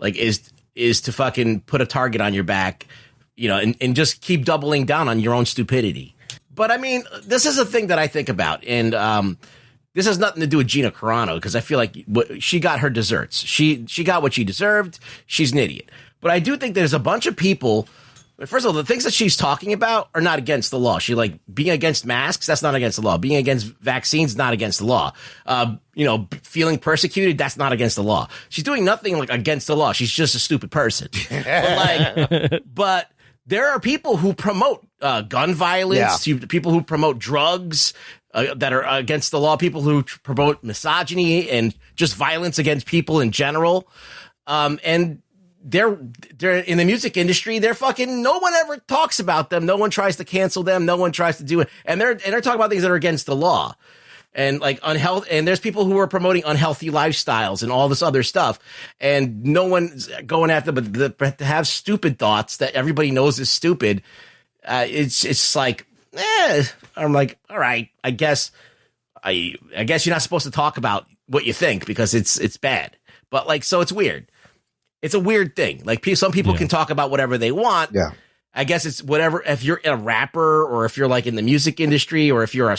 Like is to fucking put a target on your back, and just keep doubling down on your own stupidity. But I mean, this is a thing that I think about. And, this has nothing to do with Gina Carano because I feel like she got her desserts. She got what she deserved. She's an idiot. But I do think there's a bunch of people First of all, the things that she's talking about are not against the law. She like being against masks, that's not against the law. Being against vaccines, not against the law. Feeling persecuted, that's not against the law. She's doing nothing like against the law. She's just a stupid person. But there are people who promote gun violence, people who promote drugs that are against the law, people who promote misogyny and just violence against people in general. And they're in the music industry. They're fucking, no one ever talks about them. No one tries to cancel them. No one tries to do it. And they're talking about things that are against the law and like unhealthy. And there's people who are promoting unhealthy lifestyles and all this other stuff. And no one's going after them, but to have stupid thoughts that everybody knows is stupid. It's like, I'm like, all right, I guess you're not supposed to talk about what you think because it's bad. But like, so it's weird. It's a weird thing. Like some people can talk about whatever they want. Yeah. I guess it's whatever. If you're a rapper or if you're like in the music industry or if you're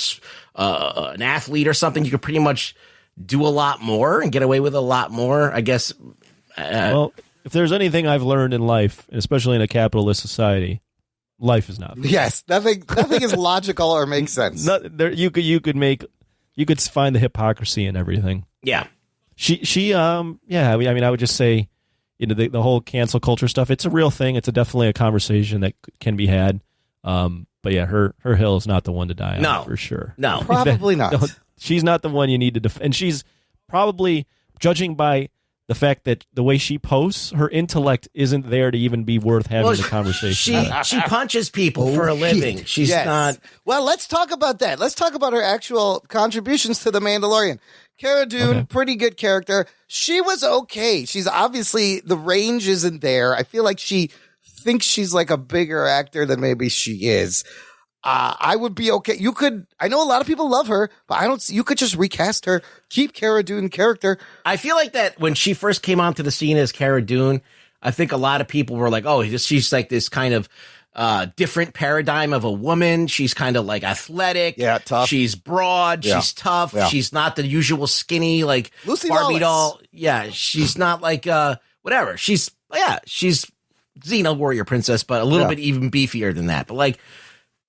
an athlete or something, you could pretty much do a lot more and get away with a lot more. I guess. Well, if there's anything I've learned in life, especially in a capitalist society, life is not fair. Yes, nothing is logical or makes sense. You could find the hypocrisy in everything. Yeah. I would just say, the whole cancel culture stuff, it's a real thing. It's definitely a conversation that can be had. But yeah, her hill is not the one to die on, for sure. No, probably not. She's not the one you need to defend. And she's probably, judging by the fact that the way she posts, her intellect isn't there to even be worth having the conversation. She punches people for a living. She's not. Well, let's talk about that. Let's talk about her actual contributions to The Mandalorian. Cara Dune, pretty good character. She was okay. She's obviously, the range isn't there. I feel like she thinks she's like a bigger actor than maybe she is. I would be okay. I know a lot of people love her, but you could just recast her, keep Cara Dune character. I feel like that when she first came onto the scene as Cara Dune, I think a lot of people were like, oh, she's like this kind of different paradigm of a woman. She's kind of like athletic. Yeah, tough. She's broad. Yeah. She's tough. Yeah. She's not the usual skinny, like Lucy Barbie Lawless. doll. Yeah, she's not like whatever. She's Xena warrior princess, but a little bit even beefier than that. But like,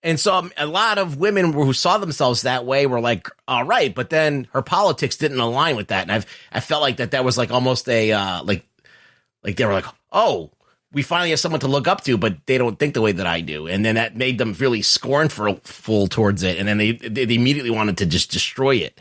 and so a lot of women who saw themselves that way were like, all right, but then her politics didn't align with that. And I felt like that was like almost a like they were like, oh, we finally have someone to look up to, but they don't think the way that I do. And then that made them really scornful towards it. And then they immediately wanted to just destroy it.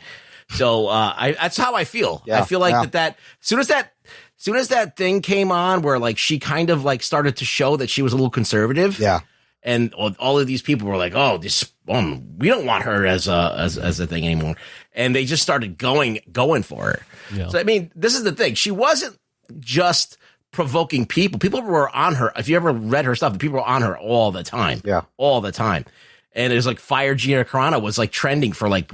So that's how I feel. Yeah, I feel like that soon as that thing came on where like she kind of like started to show that she was a little conservative. Yeah. And all of these people were like, oh, we don't want her as a thing anymore. And they just started going for her. Yeah. So, I mean, this is the thing. She wasn't just provoking people. People were on her. If you ever read her stuff, people were on her all the time. Yeah. All the time. And it was like Fire Gina Carano was like trending for like,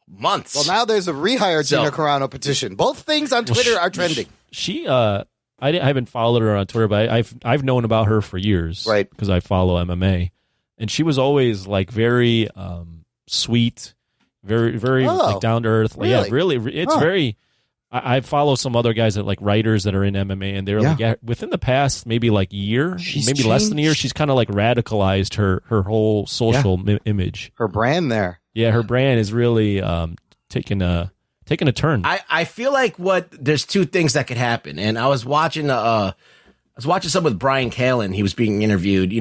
months. Well, now there's a rehire Gina Carano petition. Both things on Twitter are trending. She I haven't followed her on Twitter, but I've known about her for years, right? Because I follow MMA, and she was always like very sweet, very like down to earth. Really? Yeah, really, it's very. I follow some other guys that like writers that are in MMA, and they're like within the past maybe like year, maybe less than a year, she's kind of like radicalized her whole social image, her brand there. Yeah, her brand is really taking a turn. I feel like there's two things that could happen. And I was watching some with Brian Callen. He was being interviewed.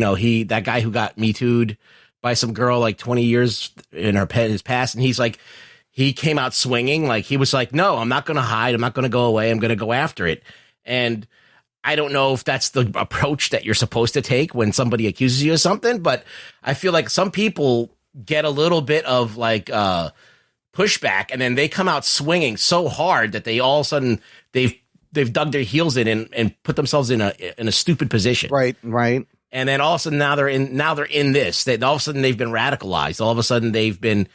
That guy who got Me Too'd by some girl like 20 years in his past. And he's like, he came out swinging. Like he was like, no, I'm not going to hide. I'm not going to go away. I'm going to go after it. And I don't know if that's the approach that you're supposed to take when somebody accuses you of something, but I feel like some people get a little bit of like, pushback, and then they come out swinging so hard that they all of a sudden they've dug their heels in and put themselves in a stupid position. Right. And then all of a sudden now they're in this. All of a sudden they've been radicalized. All of a sudden and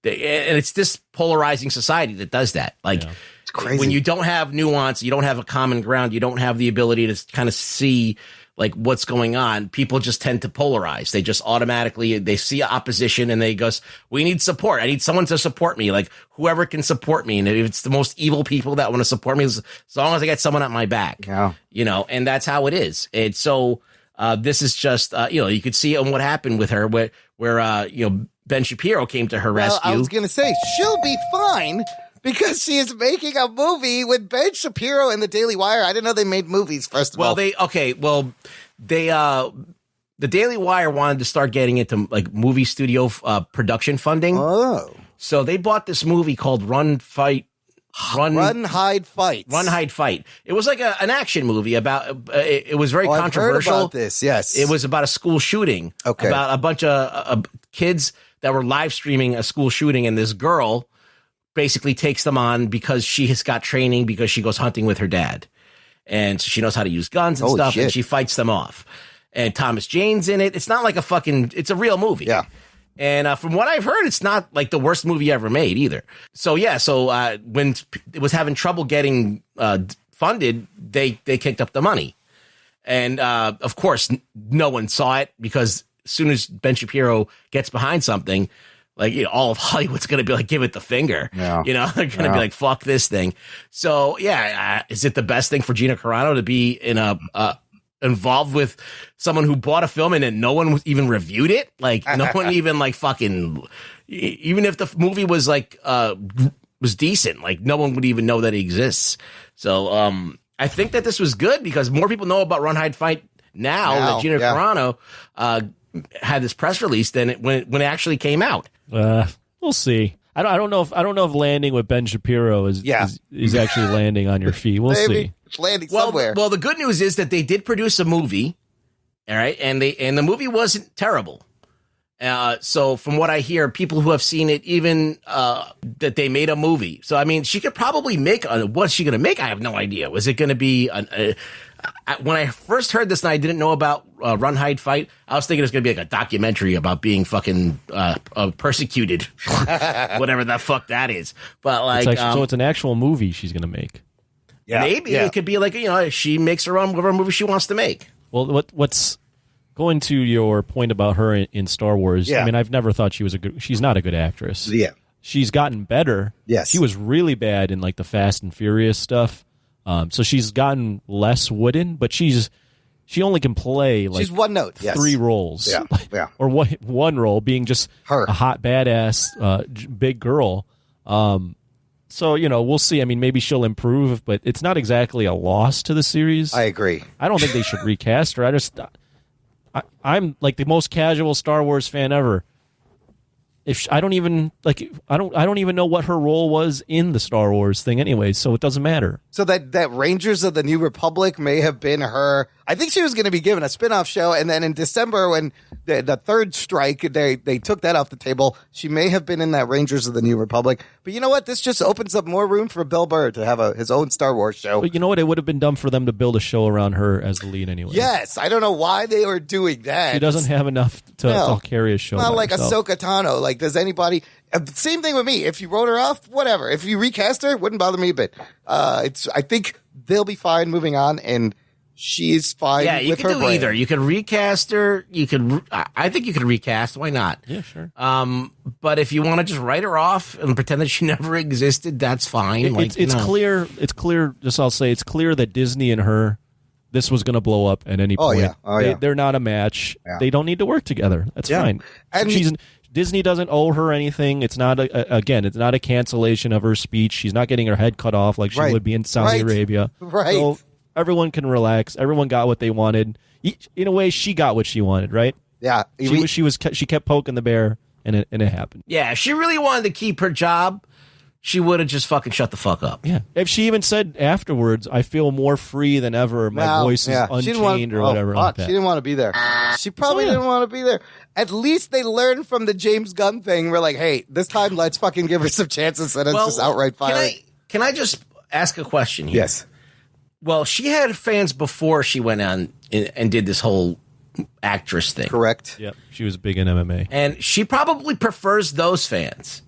it's this polarizing society that does that. Like it's crazy. When you don't have nuance, you don't have a common ground, you don't have the ability to kind of see like what's going on, people just tend to polarize. They just automatically, they see opposition and they go, we need support. I need someone to support me. Like whoever can support me. And if it's the most evil people that want to support me, as long as I get someone at my back, and that's how it is. And so, This is just, you could see on what happened with her where Ben Shapiro came to her rescue. I was going to say, she'll be fine because she is making a movie with Ben Shapiro and the Daily Wire. I didn't know they made movies, first of all. The Daily Wire wanted to start getting into like movie studio production funding. Oh. So they bought this movie called Run, Hide, Fight. It was like an action movie about. It was very controversial. I've heard about this. Yes, it was about a school shooting. Okay, about a bunch of kids that were live streaming a school shooting, and this girl basically takes them on because she has got training because she goes hunting with her dad, and so she knows how to use guns and stuff, and she fights them off. And Thomas Jane's in it. It's not like it's a real movie. Yeah. And from what I've heard, it's not like the worst movie ever made either. So when it was having trouble getting funded, they kicked up the money. And of course, no one saw it because as soon as Ben Shapiro gets behind something, like all of Hollywood's going to be like, give it the finger. Yeah. They're going to be like, fuck this thing. So is it the best thing for Gina Carano to be in involved with someone who bought a film and then no one even reviewed it? Like no one even like fucking, even if the movie was like was decent, like no one would even know that it exists. So I think that this was good because more people know about Run, Hide, Fight now that Gina Carano had this press release than when it actually came out. We'll see. I don't know if landing with Ben Shapiro is actually landing on your feet. We'll see. It's landing somewhere. Well, the good news is that they did produce a movie, all right, and the movie wasn't terrible. So from what I hear, people who have seen it, even that they made a movie. So I mean, she could probably make. What's she going to make? I have no idea. Was it going to be? When I first heard this and I didn't know about Run, Hide, Fight, I was thinking it was going to be like a documentary about being fucking persecuted, whatever the fuck that is. But like, so it's an actual movie she's going to make. Yeah. Maybe it could be like, she makes her own whatever movie she wants to make. Well, what's going to your point about her in Star Wars? Yeah. I mean, I've never thought she's not a good actress. Yeah. She's gotten better. Yes. She was really bad in like the Fast and Furious stuff. So she's gotten less wooden, but she only can play like she's one note. Yes. 3 roles. Yeah. Or one role being just her, a hot badass big girl. So, we'll see. I mean, maybe she'll improve, but it's not exactly a loss to the series. I agree. I don't think they should recast her. I'm like the most casual Star Wars fan ever. I don't even know what her role was in the Star Wars thing anyway, so it doesn't matter. So that Rangers of the New Republic may have been her. I think she was going to be given a spinoff show, and then in December when the third strike, they took that off the table. She may have been in that Rangers of the New Republic. But you know what? This just opens up more room for Bill Burr to have his own Star Wars show. But you know what? It would have been dumb for them to build a show around her as the lead anyway. Yes, I don't know why they were doing that. She doesn't have enough to carry a show. It's not like herself. Ahsoka Tano. Like, does anybody? Same thing with me. If you wrote her off, whatever. If you recast her, it wouldn't bother me. But I think they'll be fine moving on, and she's fine. Yeah, you with could her do brand. either. You could recast her. I think you could recast. Why not? Yeah, sure. But if you want to just write her off and pretend that she never existed, that's fine. It's clear. It's clear. I'll say it's clear that Disney and her, this was going to blow up at any point. They're not a match. Yeah. They don't need to work together. That's fine. And Disney doesn't owe her anything. It's not it's not a cancellation of her speech. She's not getting her head cut off like she would be in Saudi Arabia. Right. So everyone can relax. Everyone got what they wanted. In a way, she got what she wanted, right? Yeah. She kept poking the bear, and it happened. Yeah, if she really wanted to keep her job, she would have just fucking shut the fuck up. Yeah. If she even said afterwards, I feel more free than ever. My voice is unchained or whatever. Like that. She didn't want to be there. She probably didn't want to be there. At least they learned from the James Gunn thing. We're like, hey, this time let's fucking give her some chances and just outright fire her. Can I just ask a question here? Yes. Well, she had fans before she went on and did this whole actress thing. Correct. Yep. She was big in MMA. And she probably prefers those fans.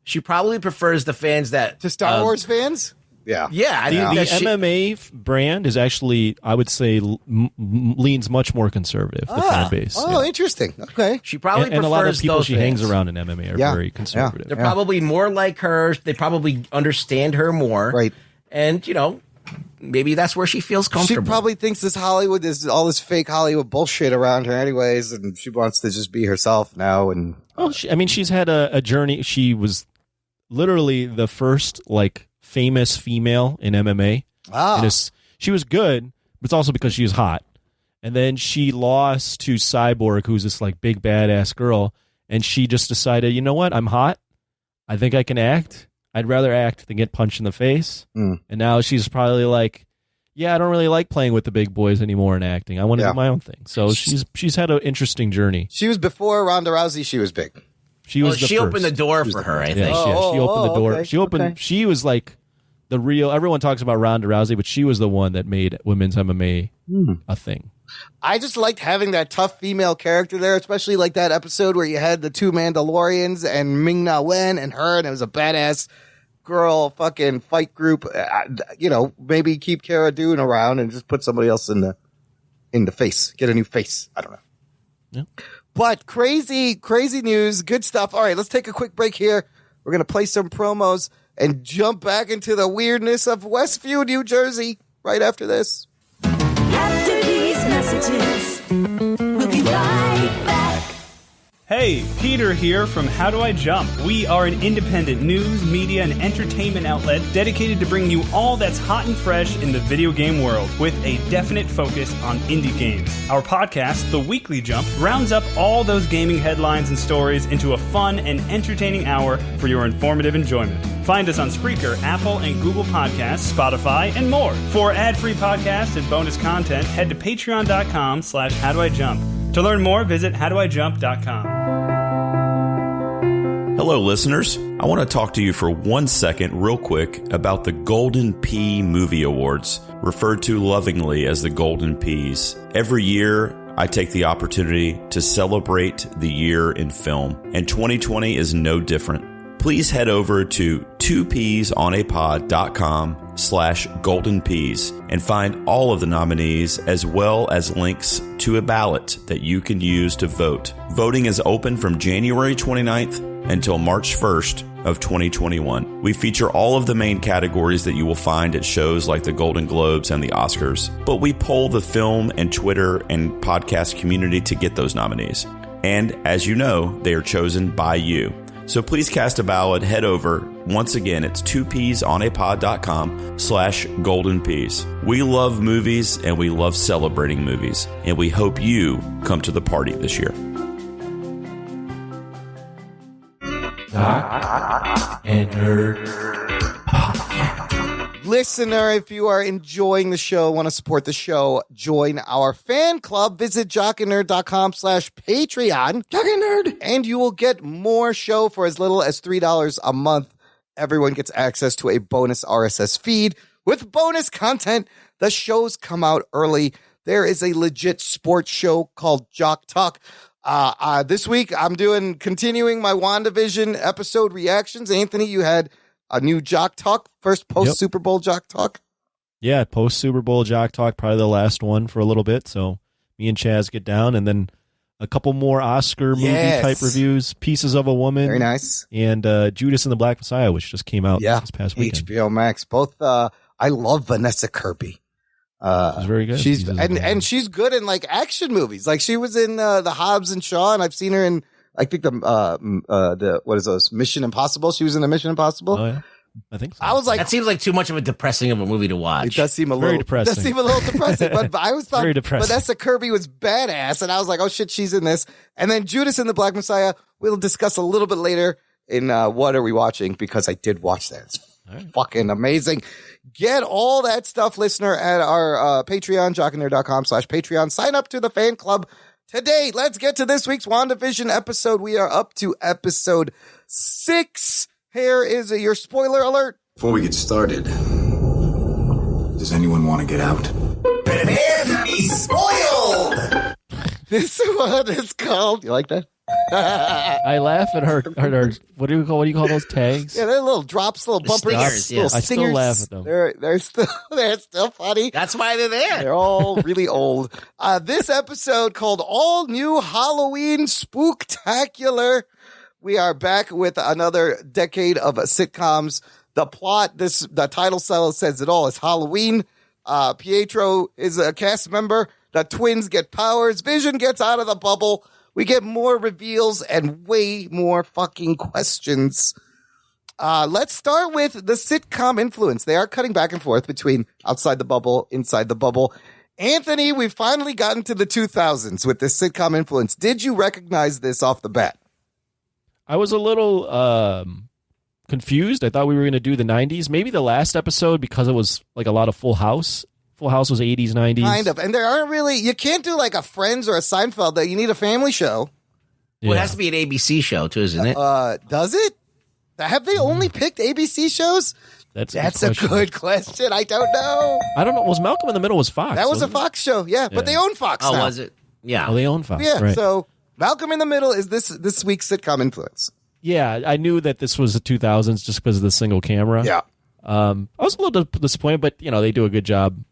She probably prefers the fans that... To Star Wars fans? Yeah. Yeah. The MMA brand is actually, I would say, leans much more conservative, the fan base. Oh, interesting. Okay. She probably prefers and a lot of people those she fans. hangs around in MMA are very conservative. They're probably more like her. They probably understand her more. Right. And, maybe that's where she feels She comfortable. probably thinks this Hollywood is all this fake Hollywood bullshit around her anyways, and she wants to just be herself now. And Well, she's had a journey. She was literally the first like famous female in MMA. And she was good, but it's also because she was hot. And then she lost to Cyborg, who's this like big badass girl, and she just decided, you know what? I'm hot. I think I can act. I'd rather act than get punched in the face. And now she's probably like, yeah, I don't really like playing with the big boys anymore and acting. I want to do my own thing. So she's had an interesting journey. She was before Ronda Rousey. She was big. She opened the door for her, I think. Yeah, she opened the door. Okay. She opened. Okay. She was like the real. Everyone talks about Ronda Rousey, but she was the one that made women's MMA a thing. I just liked having that tough female character there, especially like that episode where you had the two Mandalorians and Ming-Na Wen and her, and it was a badass girl fucking fight group. Maybe keep Cara Dune around and just put somebody else in the face. Get a new face. I don't know. Yeah. But crazy news. Good stuff. All right, let's take a quick break here. We're going to play some promos and jump back into the weirdness of Westview, New Jersey right after this. After these messages, we'll be right back. Hey, Peter here from How Do I Jump? We are an independent news, media, and entertainment outlet dedicated to bringing you all that's hot and fresh in the video game world, with a definite focus on indie games. Our podcast, The Weekly Jump, rounds up all those gaming headlines and stories into a fun and entertaining hour for your informative enjoyment. Find us on Spreaker, Apple and Google Podcasts, Spotify, and more. For ad-free podcasts and bonus content, head to patreon.com/howdoijump. To learn more, visit howdoijump.com. Hello, listeners. I want to talk to you for 1 second real quick about the Golden Pea Movie Awards, referred to lovingly as the Golden Peas. Every year, I take the opportunity to celebrate the year in film, and 2020 is no different. Please head over to 2peasonapod.com/golden peas and find all of the nominees as well as links to a ballot that you can use to vote. Voting is open from January 29th until March 1st of 2021. We feature all of the main categories that you will find at shows like the Golden Globes and the Oscars, but we poll the film and Twitter and podcast community to get those nominees. And as you know, they are chosen by you. So please cast a ballot. Head over. Once again, it's 2peasonapod.com/golden peas. We love movies and we love celebrating movies, and we hope you come to the party this year. Listener, if you are enjoying the show, want to support the show, join our fan club. Visit jockandnerd.com/Patreon. Jock and Nerd. And you will get more show for as little as $3 a month. Everyone gets access to a bonus RSS feed with bonus content. The shows come out early. There is a legit sports show called Jock Talk. This week, I'm continuing my WandaVision episode reactions. Anthony, you had a new Jock Talk, first post-Super Bowl Jock Talk. Yeah, post-Super Bowl Jock Talk, probably the last one for a little bit. So me and Chaz get down, and then a couple more Oscar movie-type reviews, Pieces of a Woman. Very nice. And Judas and the Black Messiah, which just came out this past weekend. HBO Max. Both, I love Vanessa Kirby. She's very good. She's good in like action movies. Like she was in the Hobbs and Shaw, and I've seen her in I think the what is those Mission Impossible. She was in the Mission Impossible. Oh yeah, I think so. I was like, that seems like too much of a depressing of a movie to watch. It does seem a Very little depressing. Does seem a little depressing, but I always thought Very depressing. Vanessa Kirby was badass, and I was like, oh shit, she's in this. And then Judas and the Black Messiah, we'll discuss a little bit later in What Are We Watching, because I did watch that. It's fucking amazing. Get all that stuff, listener, at our Patreon, jockandnerd.com/Patreon. Sign up to the fan club today. Let's get to this week's WandaVision episode. We are up to episode 6. Here is your spoiler alert. Before we get started, does anyone want to get out? Prepare to be spoiled! This one is called, you like that? I laugh at her. What do you call those tags? Yeah, they're little drops, little bumpers, stingers, yeah. little I still stingers. laugh at them. They're still funny. That's why they're there. They're all really old. This episode called All New Halloween Spooktacular. We are back with another decade of sitcoms The plot, the title says it all. It's Halloween. Pietro is a cast member. The twins get powers. Vision gets out of the bubble. We get more reveals and way more fucking questions. Let's start with the sitcom influence. They are cutting back and forth between outside the bubble, inside the bubble. Anthony, we've finally gotten to the 2000s with this sitcom influence. Did you recognize this off the bat? I was a little confused. I thought we were going to do the 90s. Maybe the last episode, because it was like a lot of Full House. Full House was 80s, 90s. Kind of. And there aren't really, you can't do like a Friends or a Seinfeld. That you need a family show. Well, it has to be an ABC show, too, isn't it? Does it? Have they only picked ABC shows? That's a good question. I don't know. I don't know. Was Malcolm in the Middle was Fox? That was a wasn't it? Fox show, yeah. But they own Fox now. Oh, was it? Yeah. Oh, they own Fox. Yeah, right. so Malcolm in the Middle is this week's sitcom influence. Yeah, I knew that this was the 2000s just because of the single camera. Yeah. I was a little disappointed, but, they do a good job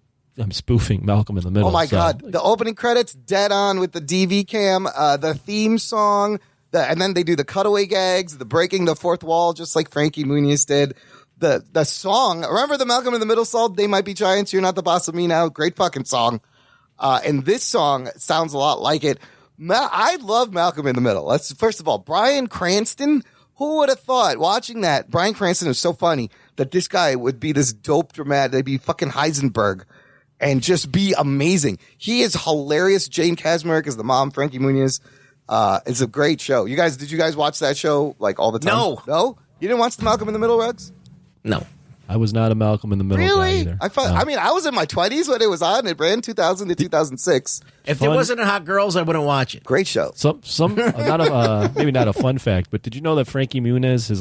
spoofing Malcolm in the Middle. Oh, my God. The opening credits, dead on with the DV cam, the theme song, and then they do the cutaway gags, the breaking the fourth wall, just like Frankie Muniz did. The song, remember the Malcolm in the Middle song, They Might Be Giants, You're Not the Boss of Me Now? Great fucking song. And this song sounds a lot like it. I love Malcolm in the Middle. First of all, Bryan Cranston. Who would have thought watching that? Bryan Cranston is so funny that this guy would be this dope dramatic. They'd be fucking Heisenberg and just be amazing. He is hilarious. Jane Kaczmarek is the mom. Frankie Muniz. It's a great show. Did you guys watch that show like all the time? No? You didn't watch the Malcolm in the Middle, Rugs? No. I was not a Malcolm in the Middle guy either. I was in my 20s when it was on. It ran 2000 to 2006. If there wasn't a Hot Girls, I wouldn't watch it. Great show. Maybe not a fun fact, but did you know that Frankie Muniz is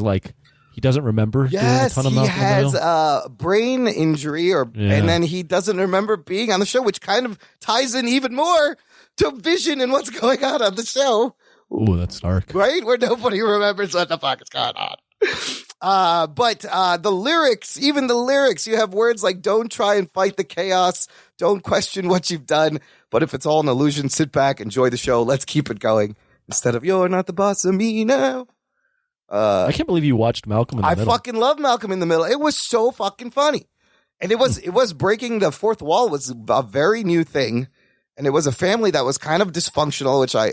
he doesn't remember doing a ton of Malcolm in the Middle? He has brain injury, and then he doesn't remember being on the show, which kind of ties in even more to Vision and what's going on the show. Ooh, that's dark. Right? Where nobody remembers what the fuck is going on. But the lyrics, you have words like don't try and fight the chaos. Don't question what you've done. But if it's all an illusion, sit back, enjoy the show. Let's keep it going. Instead of you're not the boss of me now. I can't believe you watched Malcolm in the Middle. I fucking love Malcolm in the Middle. It was so fucking funny. And it was breaking the fourth wall was a very new thing. And it was a family that was kind of dysfunctional, which I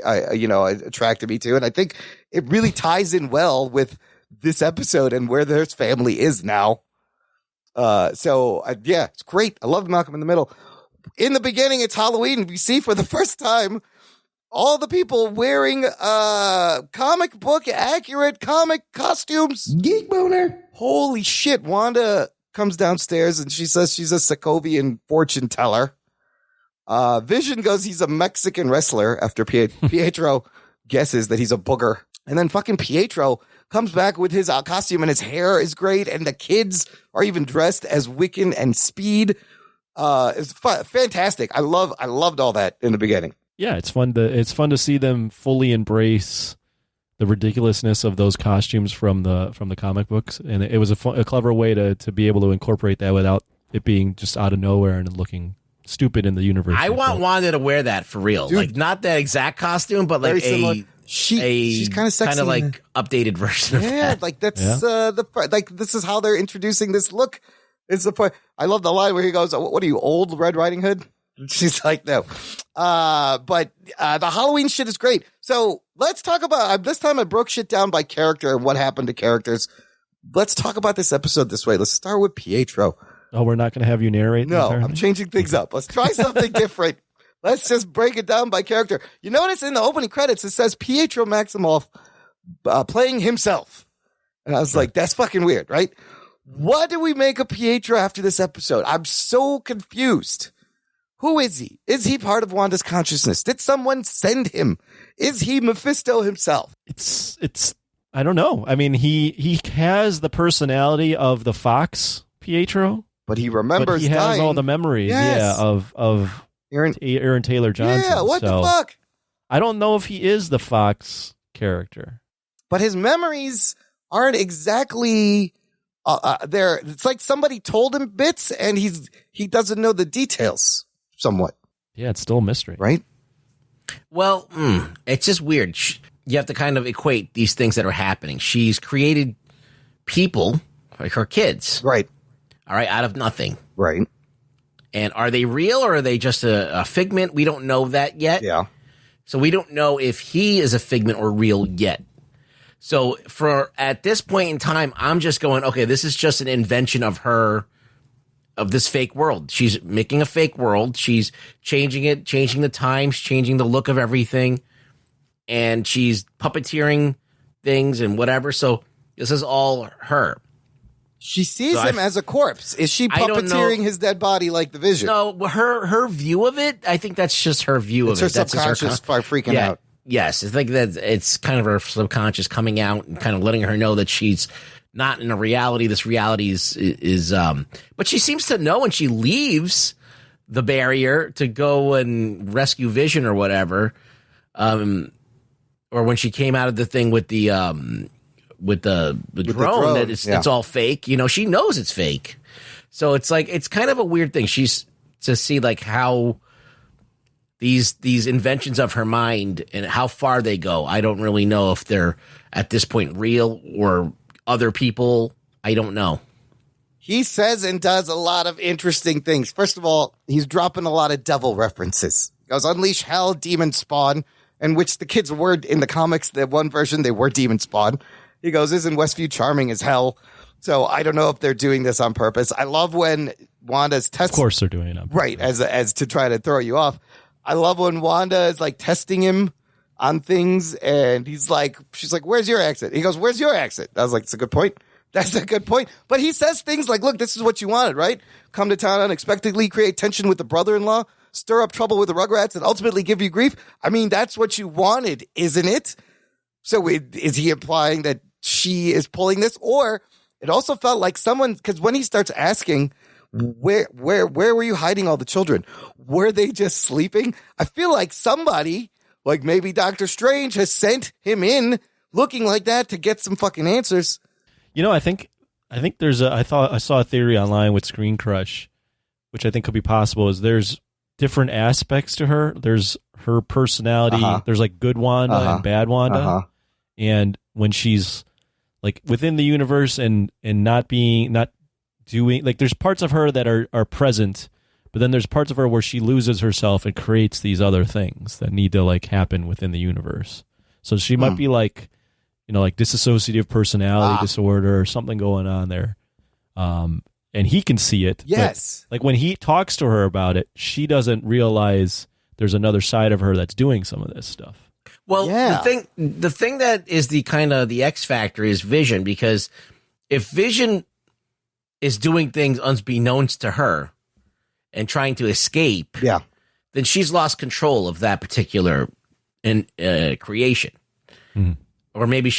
attracted me to. And I think it really ties in well with this episode and where their family is now. It's great. I love Malcolm in the Middle. In the beginning, it's Halloween. We see for the first time all the people wearing comic book accurate comic costumes. Geek boner. Holy shit. Wanda comes downstairs and she says she's a Sokovian fortune teller. Vision goes, he's a Mexican wrestler after Pietro guesses that he's a booger. And then fucking Pietro comes back with his costume and his hair is great. And the kids are even dressed as Wiccan and Speed. It's fantastic. I loved all that in the beginning. Yeah, it's fun to see them fully embrace the ridiculousness of those costumes from the comic books. And it was a clever way to be able to incorporate that without it being just out of nowhere and looking stupid in the universe. I want Wanda to wear that for real. Dude, like not that exact costume, but like she's kind of sexy, kind of like updated version of that. Yeah, like that's this is how they're introducing this look. It's the point. I love the line where he goes, "What are you, old Red Riding Hood?" She's like, "No." But the Halloween shit is great. So let's talk about this time. I broke shit down by character and what happened to characters. Let's talk about this episode this way. Let's start with Pietro. Oh, we're not going to have you narrate? No, I'm changing things up. Let's try something different. Let's just break it down by character. You notice in the opening credits, it says Pietro Maximoff playing himself. And I was like, that's fucking weird, right? What do we make of Pietro after this episode? I'm so confused. Who is he? Is he part of Wanda's consciousness? Did someone send him? Is he Mephisto himself? It's I don't know. I mean, he has the personality of the Fox Pietro. But he remembers he has dying. all the memories, of Aaron Taylor Johnson. Yeah, what the fuck? I don't know if he is the Fox character. But his memories aren't exactly there. It's like somebody told him bits and he doesn't know the details somewhat. Yeah, it's still a mystery. Right? Well, it's just weird. You have to kind of equate these things that are happening. She's created people like her kids. Right. All right, out of nothing. Right. And are they real or are they just a figment? We don't know that yet. Yeah. So we don't know if he is a figment or real yet. So at this point in time, I'm just going, okay, this is just an invention of her, of this fake world. She's making a fake world. She's changing it, changing the times, changing the look of everything. And she's puppeteering things and whatever. So this is all her. She sees him as a corpse. Is she puppeteering his dead body like the Vision? No, her view of it, I think that's just her view of it. It's her subconscious freaking out. Yes, I think that it's kind of her subconscious coming out and kind of letting her know that she's not in a reality. This reality is but she seems to know, and she leaves the barrier to go and rescue Vision or whatever. Or when she came out of the thing with the drone, that it's all fake. You know, she knows it's fake. So it's like, it's kind of a weird thing. She's to see like how these inventions of her mind and how far they go. I don't really know if they're at this point real or other people. I don't know. He says and does a lot of interesting things. First of all, he's dropping a lot of devil references. He goes, unleash hell, demon spawn, and which the kids were in the comics, the one version, they were demon spawn. He goes, isn't Westview charming as hell? So I don't know if they're doing this on purpose. I love when Wanda's testing. Of course they're doing it on purpose. Right, as to try to throw you off. I love when Wanda is like testing him on things, and she's like, where's your exit? He goes, where's your exit? I was like, that's a good point. That's a good point. But he says things like, look, this is what you wanted, right? Come to town unexpectedly, create tension with the brother-in-law, stir up trouble with the Rugrats, and ultimately give you grief. I mean, that's what you wanted, isn't it? So is he implying that she is pulling this? Or it also felt like someone, because when he starts asking, where were you hiding all the children? Were they just sleeping? I feel like somebody, like maybe Doctor Strange, has sent him in looking like that to get some fucking answers. You know, I think there's I saw a theory online with Screen Crush, which I think could be possible, is there's different aspects to her. There's her personality. There's like good Wanda and bad Wanda. And when she's like within the universe and not doing, like, there's parts of her that are present, but then there's parts of her where she loses herself and creates these other things that need to like happen within the universe. So she might be like, you know, like dissociative personality disorder or something going on there. And he can see it. Yes. Like when he talks to her about it, she doesn't realize there's another side of her that's doing some of this stuff. Well, the thing that is the kind of the X factor is Vision, because if Vision is doing things unbeknownst to her and trying to escape, then she's lost control of that particular creation. Or maybe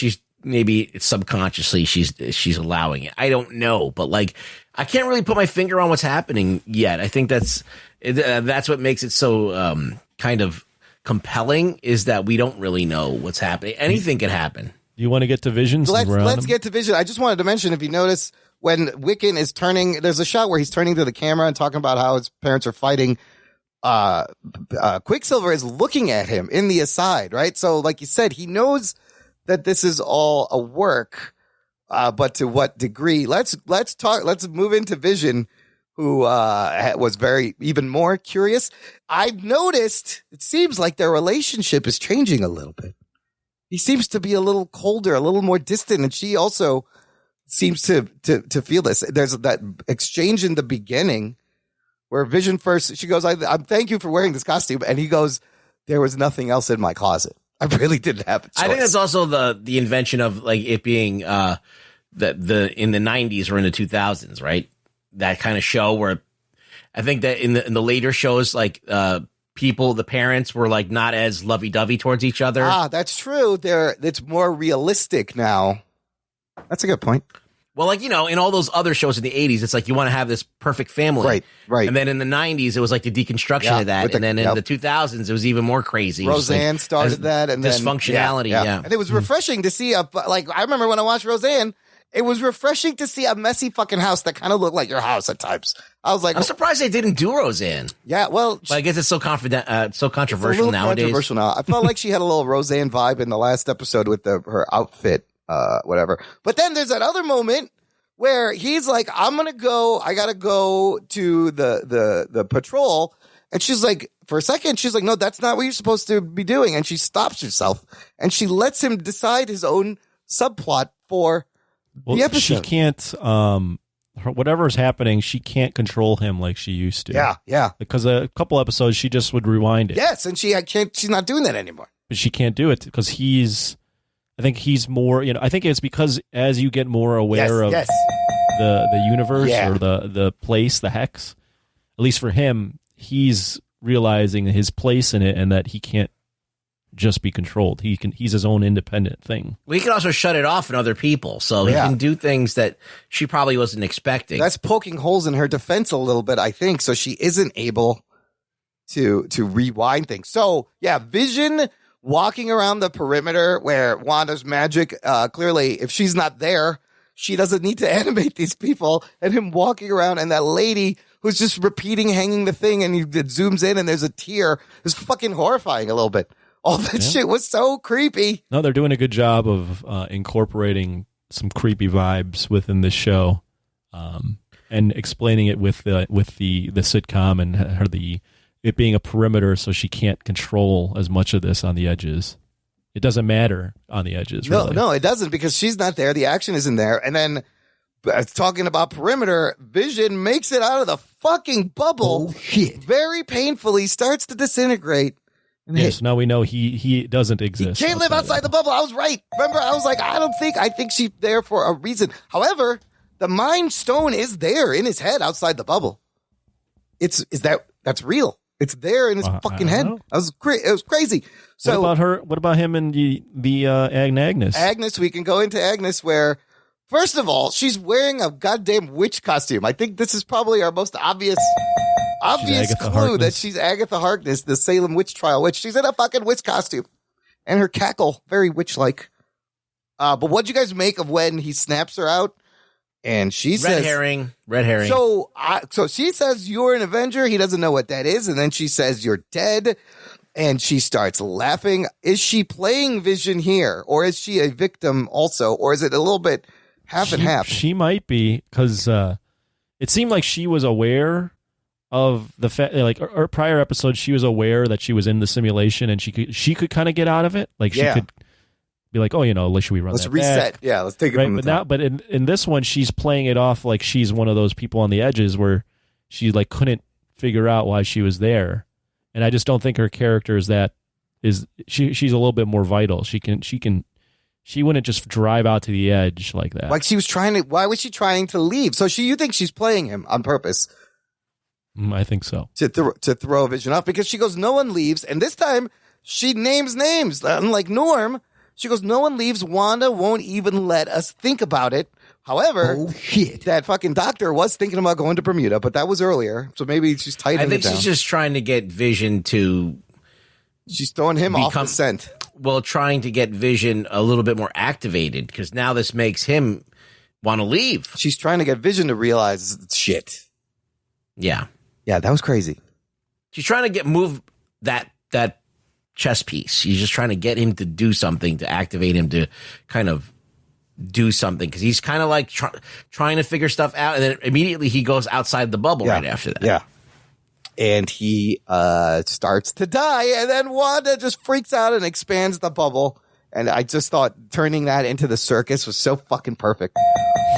it's subconsciously she's allowing it. I don't know, but like I can't really put my finger on what's happening yet. I think that's what makes it so kind of compelling, is that we don't really know what's happening. Anything could happen. Do you want to get to Vision? Let's get to Vision. I just wanted to mention, if you notice, when Wiccan is turning, there's a shot where he's turning to the camera and talking about how his parents are fighting. Quicksilver is looking at him in the aside, right? So like you said, he knows that this is all a work, but to what degree? Let's move into Vision, who was even more curious. I've noticed it seems like their relationship is changing a little bit. He seems to be a little colder, a little more distant, and she also seems to feel this. There's that exchange in the beginning where Vision first, she goes, I'm thank you for wearing this costume. And he goes, there was nothing else in my closet. I really didn't have a choice. I think that's also the invention of like it being in the 90s or in the 2000s, right? That kind of show where I think that in the later shows, like the parents were like not as lovey-dovey towards each other. That's true. It's more realistic now. That's a good point. Well, like, you know, in all those other shows in the 80s, it's like you want to have this perfect family. Right. And then in the 90s, it was like the deconstruction of that. And then in the 2000s, it was even more crazy. Roseanne started that. And dysfunctionality, yeah. And it was refreshing to see, I remember when I watched Roseanne, it was refreshing to see a messy fucking house that kind of looked like your house at times. I was like, I'm surprised they didn't do Roseanne. Yeah, well, but I guess it's so controversial it's nowadays. Controversial now. I felt like she had a little Roseanne vibe in the last episode with her outfit, whatever. But then there's that other moment where he's like, I gotta go to the patrol. And she's like, for a second, she's like, no, that's not what you're supposed to be doing. And she stops herself and she lets him decide his own subplot for the episode. She can't, whatever's happening, she can't control him like she used to. Yeah. Because a couple episodes, she just would rewind it. Yes, and she's not doing that anymore. But she can't do it because I think he's more, I think it's because as you get more aware of the universe or the place, the hex, at least for him, he's realizing his place in it and that he can't just be controlled. He's his own independent thing. Well, he can also shut it off in other people, so he can do things that she probably wasn't expecting. That's poking holes in her defense a little bit, I think, so she isn't able to rewind things. So, Vision walking around the perimeter where Wanda's magic, clearly, if she's not there, she doesn't need to animate these people, and him walking around, and that lady who's just repeating, hanging the thing, and it zooms in, and there's a tear. It's fucking horrifying a little bit. All that shit was so creepy. No, they're doing a good job of incorporating some creepy vibes within this show, and explaining it with the sitcom and it being a perimeter, so she can't control as much of this on the edges. It doesn't matter on the edges. Really. No, it doesn't because she's not there. The action isn't there, and then talking about perimeter, Vision makes it out of the fucking bubble. Oh, shit. Very painfully, starts to disintegrate. Yes, now we know he doesn't exist. He can't live outside the bubble. I was right. Remember, I was like, I think she's there for a reason. However, the Mind Stone is there in his head outside the bubble. That's real. It's there in his fucking head. It was crazy. So what about her? What about him and the Agnes? Agnes, we can go into Agnes where, first of all, she's wearing a goddamn witch costume. I think this is probably our most obvious clue that she's Agatha Harkness, the Salem witch trial witch. She's in a fucking witch costume. And her cackle, very witch-like. But what'd you guys make of when he snaps her out? And she says... Red herring. So she says, you're an Avenger. He doesn't know what that is. And then she says, you're dead. And she starts laughing. Is she playing Vision here? Or is she a victim also? Or is it a little bit half and half? She might be, because it seemed like she was aware of the fact, like her prior episodes, she was aware that she was in the simulation and she could kind of get out of it. Like she could be like, oh, should we run let's that reset. back? Yeah, let's take it from the top. But in this one, she's playing it off like she's one of those people on the edges where she like couldn't figure out why she was there. And I just don't think her character she's a little bit more vital. She wouldn't just drive out to the edge like that. Like why was she trying to leave? So you think she's playing him on purpose? I think so. To throw Vision off because she goes, no one leaves. And this time she names names. Unlike Norm, she goes, no one leaves. Wanda won't even let us think about it. However, that fucking doctor was thinking about going to Bermuda, but that was earlier. So maybe she's tightening it down. I think she's just trying to get Vision to... She's throwing him off the scent. Well, trying to get Vision a little bit more activated because now this makes him want to leave. She's trying to get Vision to realize it's shit. Yeah. Yeah, that was crazy. She's trying to move that chess piece. She's just trying to get him to do something, to activate him to kind of do something because he's kind of like trying to figure stuff out, and then immediately he goes outside the bubble right after that. Yeah. And he starts to die, and then Wanda just freaks out and expands the bubble. And I just thought turning that into the circus was so fucking perfect.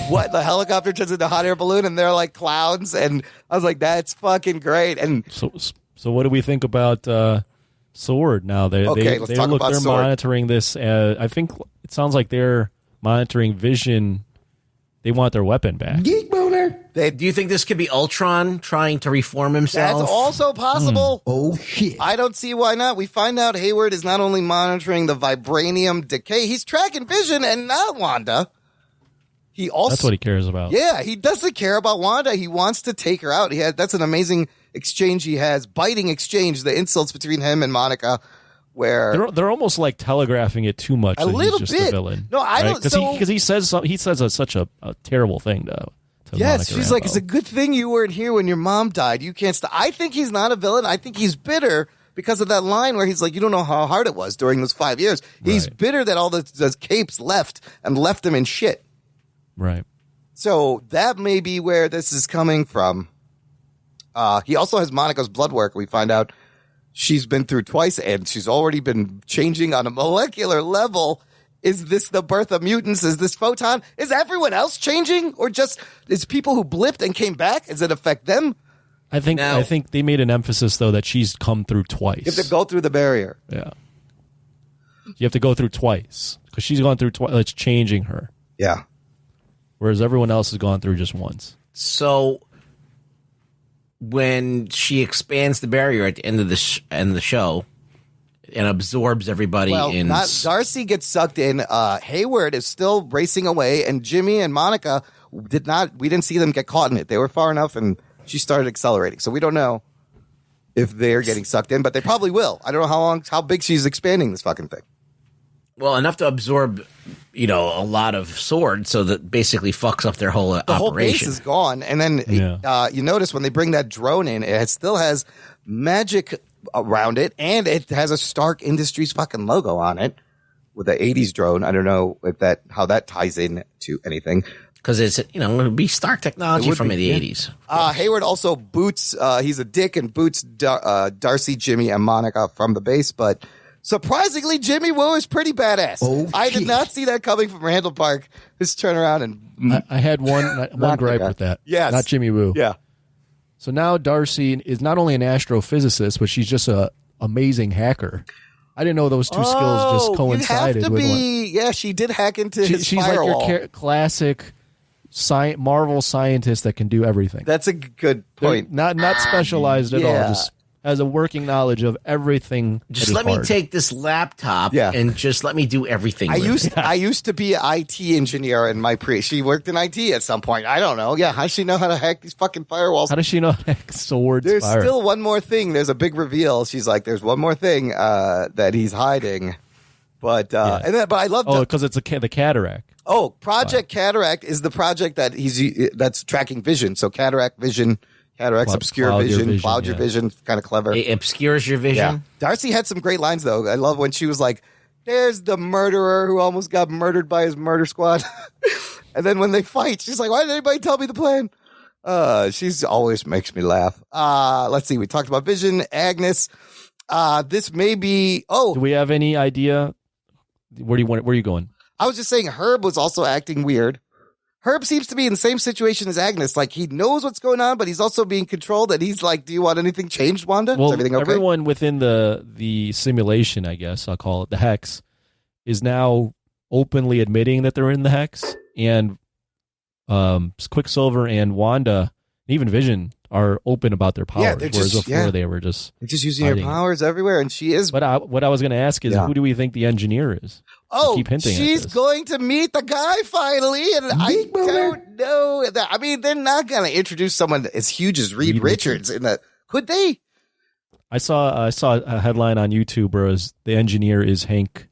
What, the helicopter turns into a hot air balloon and they're like clowns, and I was like, that's fucking great. And so what do we think about Sword now? They're monitoring this. I think it sounds like they're monitoring Vision. They want their weapon back. Geek boner. Do you think this could be Ultron trying to reform himself? That's also possible. Oh, shit. I don't see why not. We find out Hayward is not only monitoring the vibranium decay, he's tracking Vision and not Wanda. That's what he cares about. Yeah, he doesn't care about Wanda. He wants to take her out. That's an amazing exchange he has. Biting exchange, the insults between him and Monica. Where they're almost like telegraphing it too much. A little he's just bit. A villain. No, I don't. Because he says such a terrible thing to yes, Monica she's Rambeau. like, it's a good thing you weren't here when your mom died. You can't stop. I think he's not a villain. I think he's bitter because of that line where he's like, you don't know how hard it was during those 5 years. He's bitter that all the capes left him in shit. Right. So that may be where this is coming from. He also has Monica's blood work. We find out she's been through twice, and she's already been changing on a molecular level. Is this the birth of mutants? Is this Photon? Is everyone else changing? Or just is people who blipped and came back? Does it affect them? I think they made an emphasis, though, that she's come through twice. You have to go through the barrier. Yeah. You have to go through twice because she's gone through twice. It's changing her. Yeah. Whereas everyone else has gone through just once. So when she expands the barrier at the end of the show and absorbs everybody in... Darcy gets sucked in. Hayward is still racing away, and Jimmy and Monica we didn't see them get caught in it. They were far enough, and she started accelerating. So we don't know if they're getting sucked in, but they probably will. I don't know how big she's expanding this fucking thing. Well, enough to absorb, a lot of swords, so that basically fucks up their whole operation. The whole base is gone, and then you notice when they bring that drone in, it still has magic around it, and it has a Stark Industries fucking logo on it with the 80s drone. I don't know how that ties in to anything. Because it's, it would be Stark technology from the 80s. Hayward also boots, he's a dick and boots Darcy, Jimmy, and Monica from the base, but surprisingly, Jimmy Woo is pretty badass. Oh, I did shit. not see that coming from Randall Park. Just turn around and... I had one gripe with that. Yes. Not Jimmy Woo. Yeah. So now Darcy is not only an astrophysicist, but she's just an amazing hacker. I didn't know those two skills just coincided with one. Yeah, she did hack into his She's firewall. like your classic Marvel scientist that can do everything. That's a good point. Not specialized at all. Just has a working knowledge of everything. Just let me take this laptop and just let me do everything. I used to be an IT engineer in my she worked in IT at some point. I don't know. Yeah, how does she know how to hack these fucking firewalls? How does she know how to hack swords? There's still one more thing. There's a big reveal. She's like, there's one more thing that he's hiding. But but I love because it's the cataract. Oh, Project Cataract is the project that that's tracking vision. So Cataract's obscure vision, cloud your vision, kind of clever. It obscures your vision. Yeah. Darcy had some great lines though. I love when she was like, "There's the murderer who almost got murdered by his murder squad," and then when they fight, she's like, "Why didn't anybody tell me the plan?" She's always makes me laugh. Let's see. We talked about Vision, Agnes. This may be. Oh, do we have any idea? Where are you going? I was just saying Herb was also acting weird. Herb seems to be in the same situation as Agnes. Like, he knows what's going on, but he's also being controlled. And he's like, do you want anything changed, Wanda? Well, is everything okay? Everyone within the simulation, I guess I'll call it, the Hex, is now openly admitting that they're in the Hex. And Quicksilver and Wanda, even Vision, are open about their powers. Whereas before they were just... They're just using her powers everywhere, and she is... But what I was going to ask is, who do we think the engineer is? Oh, keep hinting she's going to meet the guy finally, and I don't know. I mean, they're not going to introduce someone as huge as Reed Richards in that. Could they? I saw a headline on YouTube where the engineer is Hank,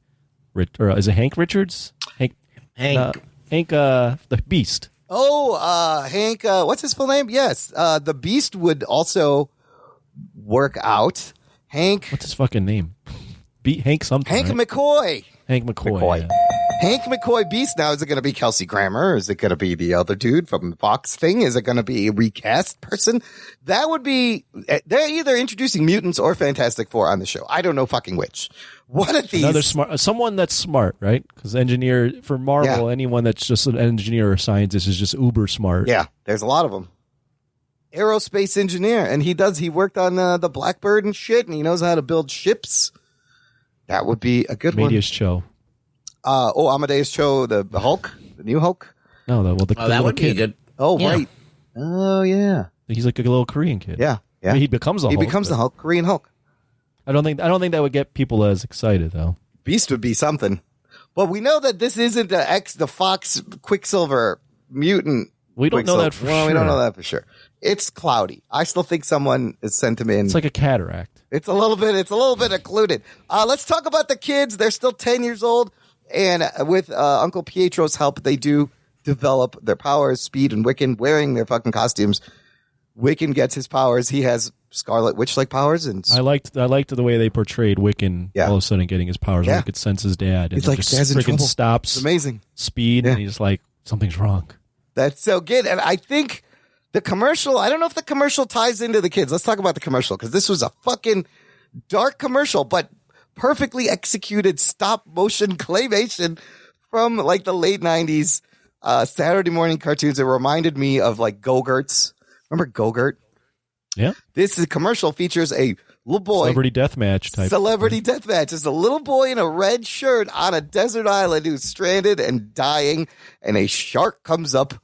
or is it Hank Richards? Hank, the Beast. Oh, Hank. What's his full name? Yes, the Beast would also work out. Hank. What's his fucking name? Hank something. Hank right? McCoy. Hank McCoy. Yeah. Hank McCoy Beast. Now, is it going to be Kelsey Grammer? Is it going to be the other dude from the Fox thing? Is it going to be a recast person? That would be. They're either introducing mutants or Fantastic Four on the show. I don't know fucking which. One of these. Someone that's smart, right? Because engineer for Marvel, anyone that's just an engineer or scientist is just uber smart. Yeah, there's a lot of them. Aerospace engineer, and he worked on the Blackbird and shit, and he knows how to build ships. That would be a good Amadeus Cho. Amadeus Cho, the Hulk, the new Hulk. No, the that would kid. be good. Oh, yeah. Right. Oh, yeah. He's like a little Korean kid. Yeah, yeah. I mean, he becomes the Hulk, Korean Hulk. I don't think that would get people as excited though. Beast would be something. But we know that this isn't the Fox Quicksilver mutant. We don't know that for sure. We don't know that for sure. It's cloudy. I still think someone has sent him in. It's like a cataract. It's a little bit occluded. Let's talk about the kids. They're still 10 years old. And with Uncle Pietro's help, they do develop their powers. Speed and Wiccan wearing their fucking costumes. Wiccan gets his powers. He has Scarlet Witch-like powers. And I liked the way they portrayed Wiccan all of a sudden getting his powers. Yeah. When he could sense his dad. And he's like, just Dad's in freaking trouble. stops. It's amazing. Speed. Yeah. And he's like, something's wrong. That's so good. And I think the commercial, I don't know if the commercial ties into the kids. Let's talk about the commercial because this was a fucking dark commercial, but perfectly executed stop motion claymation from like the late 90s Saturday morning cartoons. It reminded me of like Go-Gurts. Remember Go-Gurt? Yeah. This commercial features a little boy. Celebrity deathmatch type. Celebrity deathmatch. It's a little boy in a red shirt on a desert island who's stranded and dying, and a shark comes up,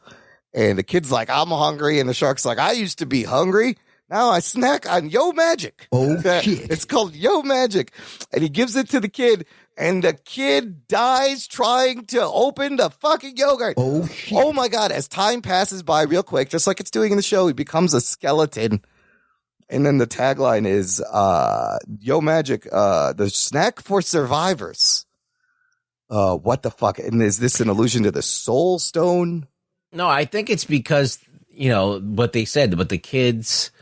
and the kid's like, I'm hungry, and the shark's like, I used to be hungry. Now I snack on Yo Magic. Oh, shit. It's called Yo Magic. And he gives it to the kid, and the kid dies trying to open the fucking yogurt. Oh, shit. Oh, my God. As time passes by real quick, just like it's doing in the show, he becomes a skeleton. And then the tagline is, Yo Magic, the snack for survivors. What the fuck? And is this an allusion to the Soul Stone? No, I think it's because, what they said, but the kids,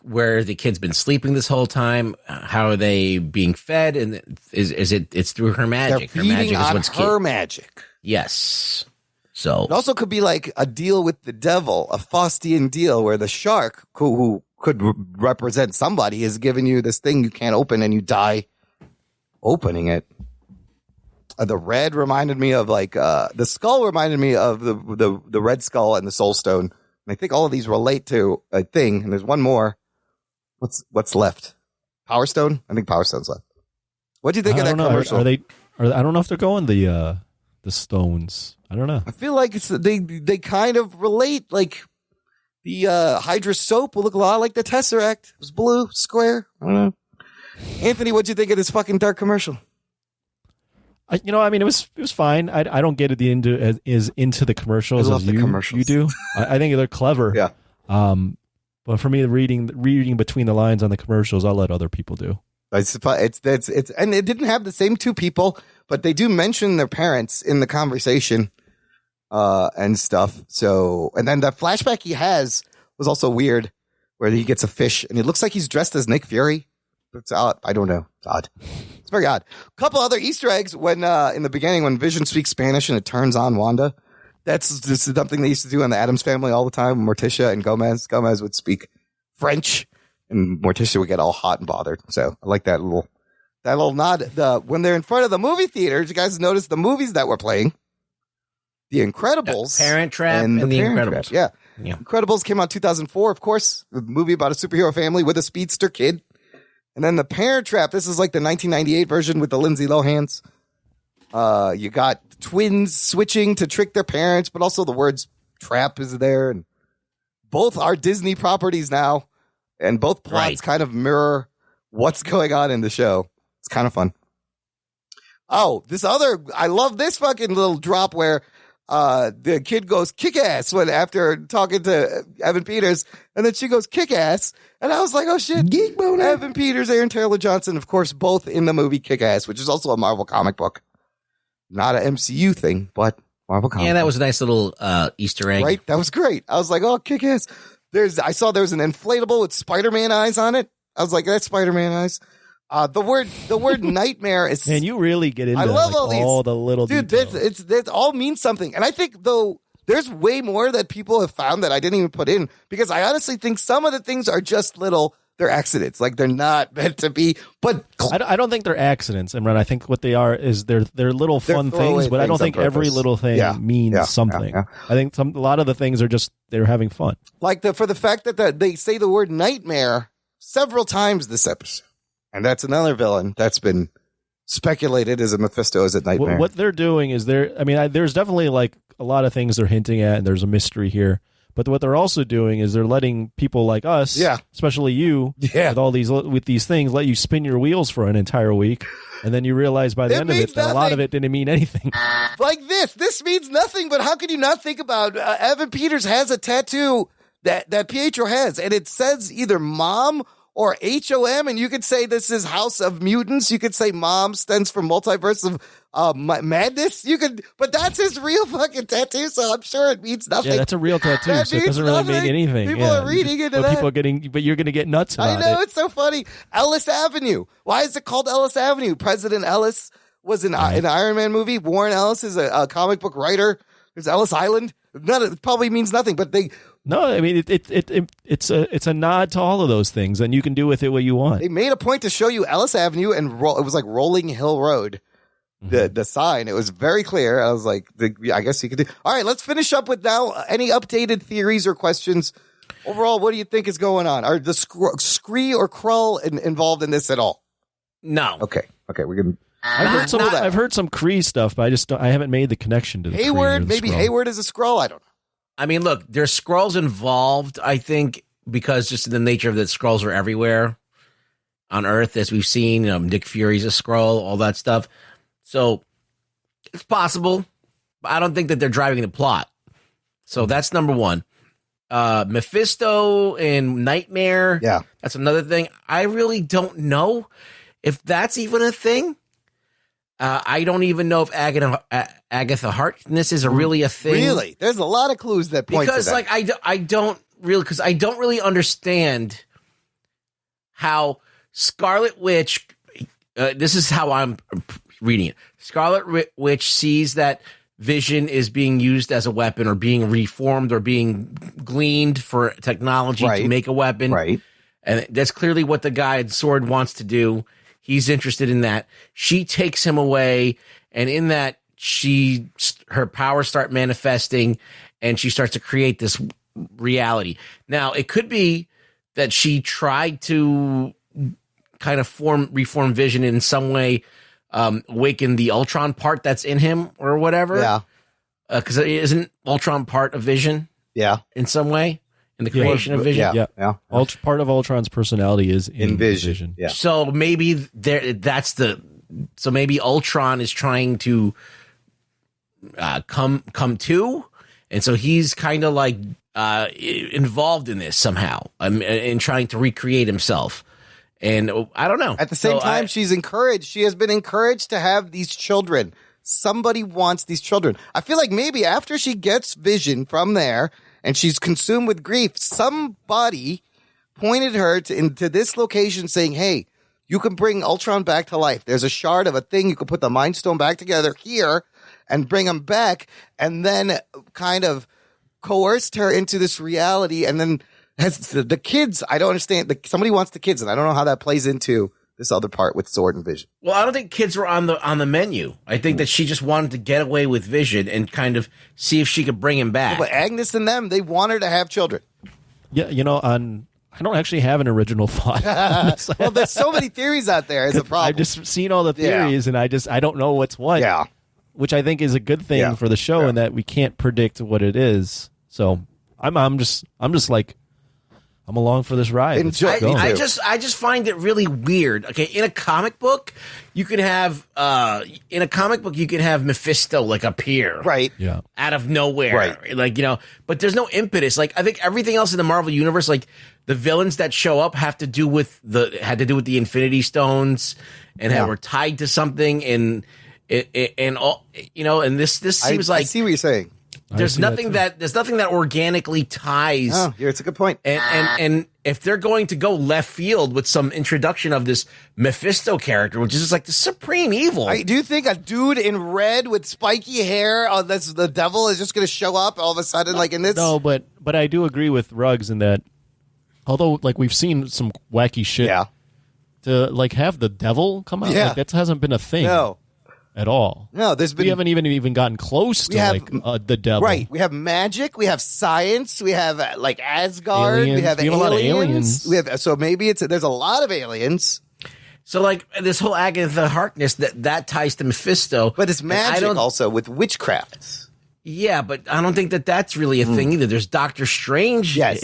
where the kid's been sleeping this whole time, how are they being fed? And it's through her magic. They're Her magic feeding is on what's her magic. Yes. So It also could be like a deal with the devil, a Faustian deal where the shark, who could represent somebody, is giving you this thing you can't open and you die opening it. The red reminded me of like the skull reminded me of the red skull and the soul stone. And I think all of these relate to a thing. And there's one more. What's left? Power Stone? I think Power Stone's left. What do you think of that commercial? Are they? I don't know if they're going the stones. I don't know. I feel like they kind of relate. Like the Hydra soap will look a lot like the Tesseract. It was blue, square. I don't know. Anthony, what'd you think of this fucking dark commercial? It was fine. I don't get into the commercials as you do. I think they're clever. Yeah. But for me, reading between the lines on the commercials, I'll let other people do. It's and it didn't have the same two people, but they do mention their parents in the conversation, and stuff. So, and then the flashback he has was also weird, where he gets a fish and it looks like he's dressed as Nick Fury. It's odd. I don't know. It's odd. It's very odd. A couple other Easter eggs when in the beginning when Vision speaks Spanish and it turns on Wanda. That's just something they used to do in the Addams Family all the time. Morticia and Gomez. Gomez would speak French, and Morticia would get all hot and bothered. So I like that little nod. When they're in front of the movie theaters, you guys notice the movies that were playing. The Incredibles, Parent Trap, and the Incredibles. Trap. Yeah. Incredibles came out 2004, of course. A movie about a superhero family with a speedster kid. And then the Parent Trap, this is like the 1998 version with the Lindsay Lohans. You got twins switching to trick their parents, but also the words trap is there. And both are Disney properties now. And both plots kind of mirror what's going on in the show. It's kind of fun. Oh, I love this fucking little drop where the kid goes kick ass after talking to Evan Peters, and then she goes kick ass. And I was like, oh shit. Evan Peters, Aaron Taylor Johnson, of course, both in the movie Kick Ass, which is also a Marvel comic book. Not an MCU thing, but Marvel comic book. Yeah, that was a nice little Easter egg. Right? That was great. I was like, oh, kick ass. I saw there was an inflatable with Spider-Man eyes on it. I was like, that's Spider-Man eyes. The word nightmare is. Man, you really get into I love all the little details. It all means something. And I think, though, there's way more that people have found that I didn't even put in, because I honestly think some of the things are just they're accidents. Like, they're not meant to be. But I don't think they're accidents, Imran. I think what they are is they're little fun things, but I don't think every little thing means something. Yeah. I think a lot of the things are just they're having fun. Like for the fact that they say the word nightmare several times this episode. And that's another villain that's been speculated as a Mephisto as a nightmare. What they're doing is there's definitely like a lot of things they're hinting at, and there's a mystery here. But what they're also doing is they're letting people like us, especially you, with these things, let you spin your wheels for an entire week, and then you realize by the end of it that a lot of it didn't mean anything. Like this means nothing. But how can you not think about Evan Peters has a tattoo that Pietro has, and it says either mom or HOM, and you could say this is House of Mutants. You could say mom stands for multiverse of madness. But that's his real fucking tattoo, so I'm sure it means nothing. Yeah, that's a real tattoo, so it doesn't really mean anything. People are reading into that. But you're going to get nuts about it. I know, it's so funny. Ellis Avenue. Why is it called Ellis Avenue? President Ellis was in an Iron Man movie. Warren Ellis is a comic book writer. There's Ellis Island. It probably means nothing, but No, I mean it's a nod to all of those things, and you can do with it what you want. they made a point to show you Ellis Avenue and it was like Rolling Hill Road. The sign, it was very clear. I was like, I guess you could do. All right, let's finish up with now any updated theories or questions. Overall, what do you think is going on? Are the Scree or Krull involved in this at all? No. Okay, we're gonna. I've heard some Kree stuff, but I haven't made the connection to the Kree or Hayward. the Maybe Skrull. Hayward is a Skrull. I don't know. I mean, look, there's Skrulls involved, I think, because just the nature of that Skrulls are everywhere on Earth, as we've seen. Nick Fury's a Skrull, all that stuff. So it's possible, but I don't think that they're driving the plot. So that's number one. Mephisto and Nightmare. Yeah. That's another thing. I really don't know if that's even a thing. I don't even know if Agatha Harkness is really a thing. Really? There's a lot of clues that point Because to that. I don't really understand how Scarlet Witch, this is how I'm reading it. Scarlet Witch sees that Vision is being used as a weapon or being reformed or being gleaned for technology to make a weapon. Right. And that's clearly what the guy at Sword wants to do. He's interested in that. She takes him away, and in that, her powers start manifesting, and she starts to create this reality. Now, it could be that she tried to kind of reform Vision in some way, awaken the Ultron part that's in him or whatever. Yeah. Because isn't Ultron part of Vision? Yeah. In some way? In the creation of Vision? Yeah. Part of Ultron's personality is in Vision. Yeah. So maybe so maybe Ultron is trying to come to, and so he's kind of like involved in this somehow, in trying to recreate himself. And I don't know. At the same time, she has been encouraged to have these children. Somebody wants these children. I feel like maybe after she gets Vision from there and she's consumed with grief, somebody pointed her into this location saying, hey, you can bring Ultron back to life. There's a shard of a thing. You can put the Mind Stone back together here and bring him back, and then kind of coerced her into this reality. And then the kids, I don't understand. Somebody wants the kids, and I don't know how that plays into this other part with Sword and Vision. Well, I don't think kids were on the menu. I think that she just wanted to get away with Vision and kind of see if she could bring him back. But Agnes and them, they want her to have children. Yeah, I don't actually have an original thought. Well, there's so many theories out there. It's a problem. I've just seen all the theories, and I don't know what's what. Yeah. Which I think is a good thing for the show, in that we can't predict what it is. So I'm just like, I'm along for this ride. I just find it really weird. Okay, in a comic book, you can have Mephisto like appear out of nowhere, but there's no impetus. Like, I think everything else in the Marvel universe, like the villains that show up, had to do with the Infinity Stones and were tied to something, and all, and this seems like, I see what you're saying. There's nothing that organically ties. Oh, yeah, it's a good point. And if they're going to go left field with some introduction of this Mephisto character, which is just like the supreme evil, do you think a dude in red with spiky hair, the devil, is just going to show up all of a sudden, like in this? No, but I do agree with Ruggs in that, although like we've seen some wacky shit, to like have the devil come out, like, that hasn't been a thing. No. At all. No, we haven't even gotten close to the devil. Right. We have magic. We have science. We have like Asgard. Aliens. We have a lot of aliens. We have maybe there's a lot of aliens. So like this whole Agatha Harkness that ties to Mephisto, but it's magic also with witchcraft. Yeah, but I don't think that's really a thing either. There's Doctor Strange. Yes,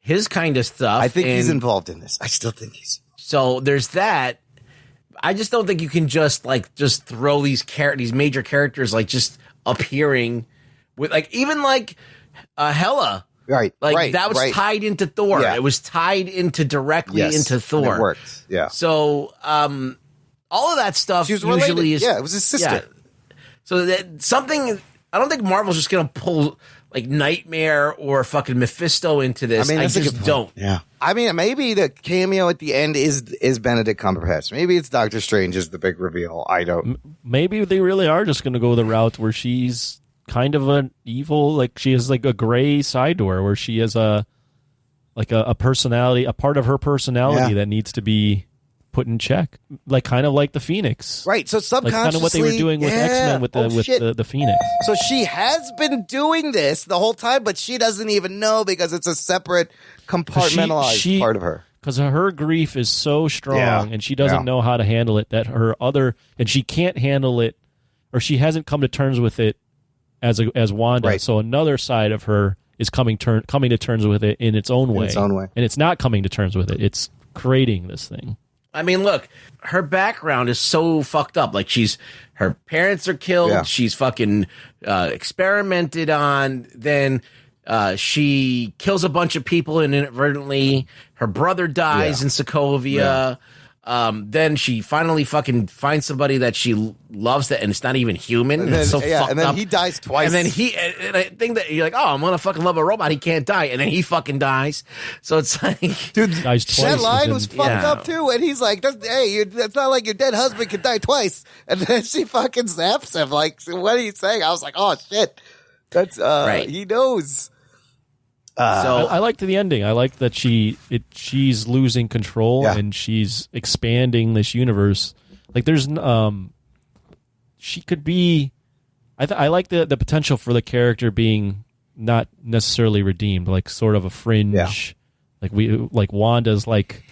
his kind of stuff. I think he's involved in this. I still think he's. So there's that. I just don't think you can just throw these major characters like just appearing with like even like Hela, right? That was tied into Thor. Yeah. It was tied directly into Thor. It worked. Yeah. So all of that stuff usually is it was his sister. Yeah. So that something I don't think Marvel's just gonna pull like Nightmare or fucking Mephisto into this. I just don't. Yeah. I mean, maybe the cameo at the end is Benedict Cumberbatch. Maybe it's Doctor Strange is the big reveal. I don't. Maybe they really are just going to go the route where she's kind of an evil, like she has like a gray side to her where she has a personality, a part of her personality that needs to be put in check, like kind of like the Phoenix, right? So subconsciously, like kind of what they were doing with X-Men with the Phoenix. So she has been doing this the whole time, but she doesn't even know because it's a separate compartmentalized part of her. Because her grief is so strong, and she doesn't know how to handle it. And she can't handle it, or she hasn't come to terms with it as Wanda. Right. So another side of her is coming to terms with it in its own way. And it's not coming to terms with it. It's creating this thing. I mean, look, her background is so fucked up. Like her parents are killed. Yeah. She's fucking experimented on. Then she kills a bunch of people and inadvertently. Her brother dies in Sokovia. Then she finally fucking finds somebody that she loves and it's not even human. And then, it's so fucked and then up. he dies twice. And then and I think that you're like, oh, I'm gonna fucking love a robot. He can't die, and then he fucking dies. So it's like, dude, dies twice, that line was fucked yeah. up too. And he's like, it's not like your dead husband can die twice. And then she fucking zaps him. Like, what are you saying? I was like, oh shit, that's right. He knows. So I liked the ending. I like that she's losing control and she's expanding this universe. Like there's she could be. I like the potential for the character being not necessarily redeemed, like sort of a fringe. Yeah. Like Wanda's like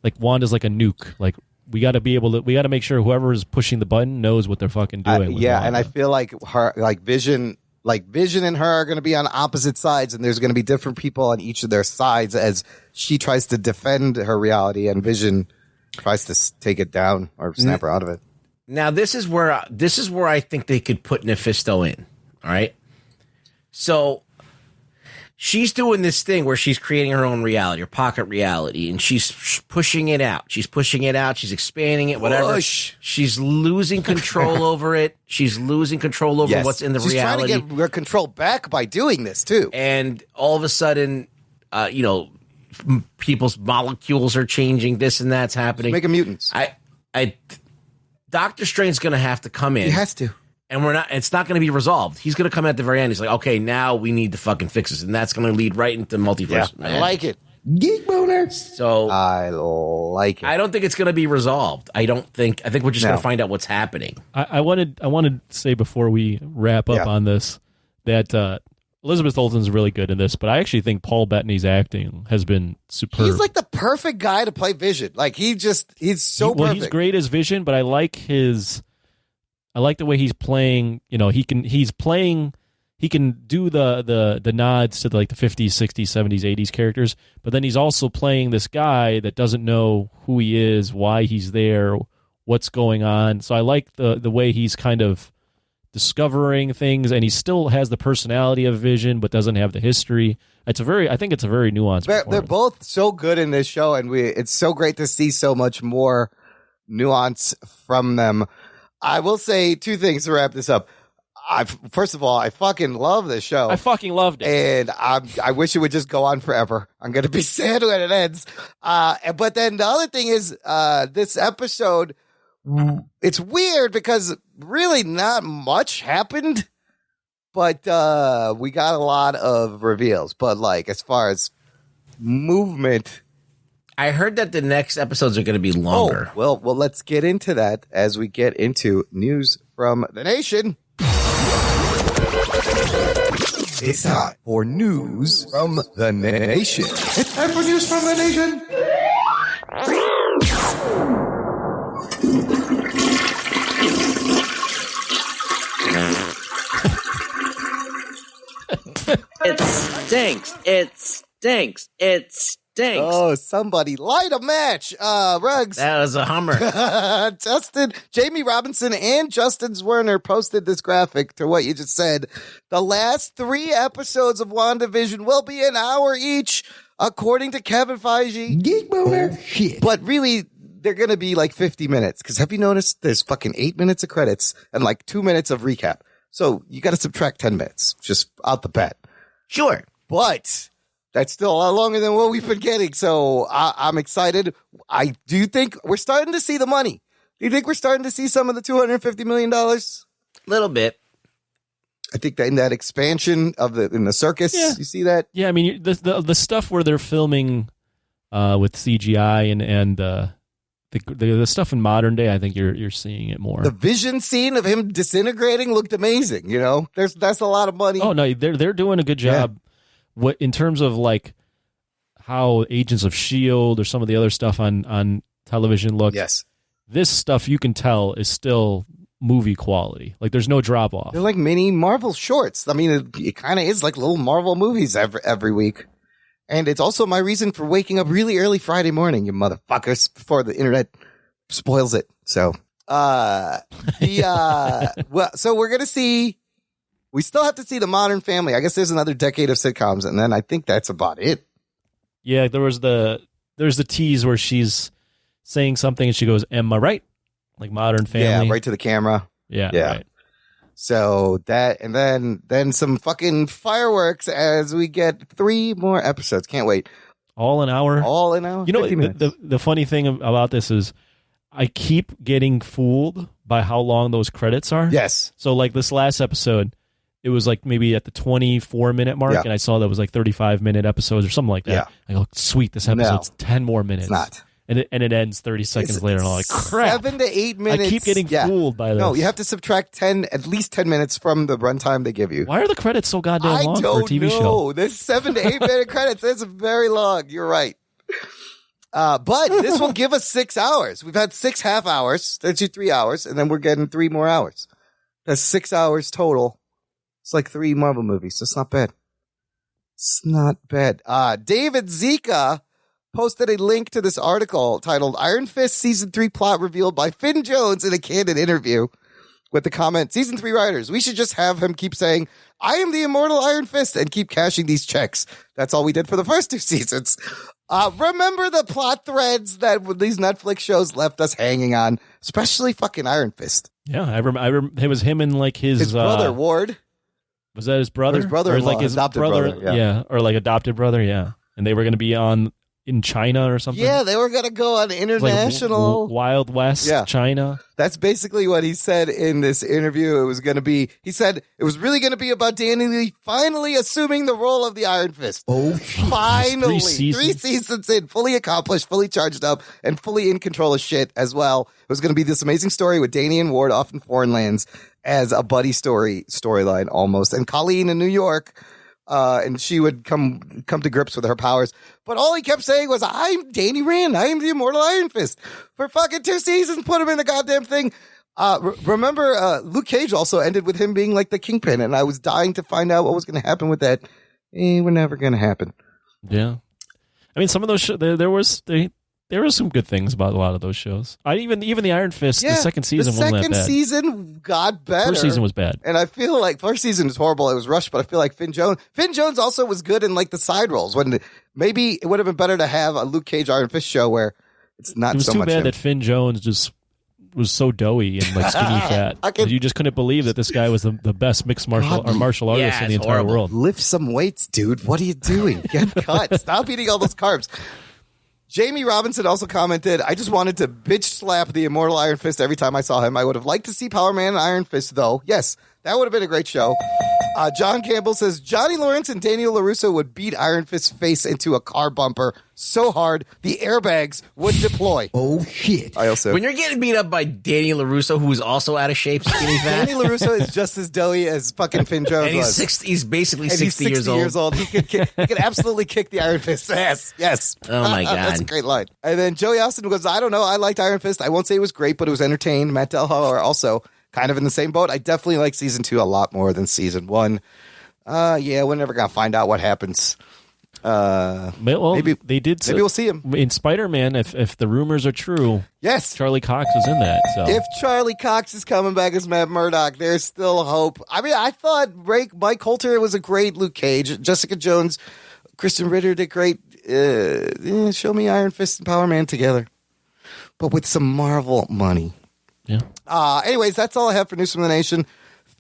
a nuke. Like we got to make sure whoever is pushing the button knows what they're fucking doing. And I feel like her, like Vision and her are going to be on opposite sides, and there's going to be different people on each of their sides as she tries to defend her reality and Vision tries to take it down or snap her out of it. Now this is where I think they could put Mephisto in. All right. So she's doing this thing where she's creating her own reality, her pocket reality, and she's pushing it out. She's expanding it, whatever. She's losing control over it. She's losing control over what's in the reality. She's trying to get her control back by doing this too. And all of a sudden, people's molecules are changing. This and that's happening. Making mutants. Doctor Strange's going to have to come in. He has to. And it's not going to be resolved. He's going to come at the very end. He's like, okay, now we need to fucking fix this. And that's going to lead right into multiverse. Yeah, I like it. Geek boner. So I like it. I don't think it's going to be resolved. I think we're just going to find out what's happening. I wanted to say before we wrap up on this that Elizabeth Olsen's really good in this, but I actually think Paul Bettany's acting has been superb. He's like the perfect guy to play Vision. Like he's so perfect. He's great as Vision, but I like the way he's playing. You know, he can do the nods to like the 50s, 60s, 70s, 80s characters, but then he's also playing this guy that doesn't know who he is, why he's there, what's going on. So I like the way he's kind of discovering things, and he still has the personality of Vision, but doesn't have the history. I think it's a very nuanced. They're both so good in this show, and it's so great to see so much more nuance from them. I will say two things to wrap this up. First of all, I fucking love this show. I fucking loved it. And I wish it would just go on forever. I'm going to be sad when it ends. But then the other thing is, this episode, it's weird because really not much happened, but we got a lot of reveals. But like, as far as movement, I heard that the next episodes are going to be longer. Well, let's get into that as we get into news from the nation. It's time for news from the nation. It's time for news from the nation. It stinks. It stinks. It stinks. Oh, somebody light a match. Ruggs. That was a Hummer. Jamie Robinson and Justin Zwerner posted this graphic to what you just said. The last 3 episodes of WandaVision will be an hour each, according to Kevin Feige. Geek boner. Shit. But really, they're going to be like 50 minutes. Because have you noticed there's fucking 8 minutes of credits and like 2 minutes of recap. So you got to subtract 10 minutes just out the bat. Sure. But that's still a lot longer than what we've been getting. So I'm excited. I do think we're starting to see the money. Do you think we're starting to see some of the $250 million? Little bit. I think that in that expansion in the circus, you see that? Yeah, I mean the stuff where they're filming with CGI and the stuff in modern day, I think you're seeing it more. The vision scene of him disintegrating looked amazing. You know, that's a lot of money. Oh no, they're doing a good job. What in terms of like how Agents of S.H.I.E.L.D. or some of the other stuff on television look. Yes, this stuff you can tell is still movie quality. Like there's no drop off. They're like mini Marvel shorts. I mean, it kind of is like little Marvel movies every week. And it's also my reason for waking up really early Friday morning, you motherfuckers, before the internet spoils it. So, so we're going to see, we still have to see The Modern Family. I guess there's another decade of sitcoms, and then I think that's about it. Yeah, there's the tease where she's saying something and she goes, "Am I right?" Like Modern Family. Yeah, right to the camera. Yeah. Right. So that, and then some fucking fireworks as we get 3 more episodes. Can't wait. All an hour. You know, the funny thing about this is I keep getting fooled by how long those credits are. Yes. So like this last episode, it was like maybe at the 24-minute mark, and I saw that was like 35-minute episodes or something like that. Yeah. I go, sweet, this episode's 10 more minutes. It's not. And it ends 30 seconds later, and I'm like, crap. 7 to 8 minutes. I keep getting fooled by this. No, you have to subtract at least 10 minutes from the runtime they give you. Why are the credits so goddamn long for a TV show? There's 7 to 8 minute credits. That's very long. You're right. But this will give us 6 hours. We've had 6 half hours. That's your 3 hours, and then we're getting 3 more hours. That's 6 hours total. It's like 3 Marvel movies. So it's not bad. It's not bad. David Zika posted a link to this article titled Iron Fist Season 3 Plot Revealed by Finn Jones in a candid interview with the comment, Season 3 writers, we should just have him keep saying, I am the immortal Iron Fist, and keep cashing these checks. That's all we did for the first 2 seasons. Remember the plot threads that these Netflix shows left us hanging on, especially fucking Iron Fist. Yeah, I remember it was him and like his brother, Ward. Was that his brother? His brother, or like his adopted brother, yeah, or like adopted brother, yeah. And they were going to be in China or something. Yeah, they were going to go on international. Like Wild West, China. That's basically what he said in this interview. It was going to be, he said it was really going to be about Danny Lee finally assuming the role of the Iron Fist. Oh, finally. 3 seasons in, fully accomplished, fully charged up, and fully in control of shit as well. It was going to be this amazing story with Danny and Ward off in foreign lands as a buddy storyline almost. And Colleen in New York. And she would come to grips with her powers. But all he kept saying was, I'm Danny Rand. I am the immortal Iron Fist. For fucking 2 seasons, put him in the goddamn thing. Remember, Luke Cage also ended with him being like the Kingpin, and I was dying to find out what was going to happen with that. We're never going to happen. Yeah. I mean, some of those there were some good things about a lot of those shows. Even the Iron Fist, the second season wasn't that bad. The second season got better. First season was bad. And I feel like first season was horrible. It was rushed, but I feel like Finn Jones also was good in like the side roles when maybe it would have been better to have a Luke Cage Iron Fist show where it's not so much. It was too bad that Finn Jones just was so doughy and like skinny fat. You just couldn't believe that this guy was the best mixed martial artist in the entire world. Lift some weights, dude. What are you doing? Get cut. Stop eating all those carbs. Jamie Robinson also commented, I just wanted to bitch slap the immortal Iron Fist every time I saw him. I would have liked to see Power Man and Iron Fist, though. Yes, that would have been a great show. John Campbell says, Johnny Lawrence and Daniel LaRusso would beat Iron Fist's face into a car bumper so hard the airbags would deploy. Oh, shit. When you're getting beat up by Daniel LaRusso, who's also out of shape, skinny fat. Danny LaRusso is just as doughy as fucking Finn Jones and he's basically 60 years old. He could absolutely kick the Iron Fist's ass. Yes. Oh, my God. That's a great line. And then Joey Austin goes, I don't know. I liked Iron Fist. I won't say it was great, but it was entertained. Matt Delhauer also kind of in the same boat. I definitely like season 2 a lot more than season 1. We're never going to find out what happens. Maybe they did. Maybe we'll see him in Spider-Man. If the rumors are true, yes, Charlie Cox was in that. So if Charlie Cox is coming back as Matt Murdock, there's still hope. I mean, I thought Mike Coulter was a great Luke Cage. Jessica Jones, Kristen Ritter did great. Show me Iron Fist and Power Man together, but with some Marvel money. Yeah. Anyways, that's all I have for News from the Nation.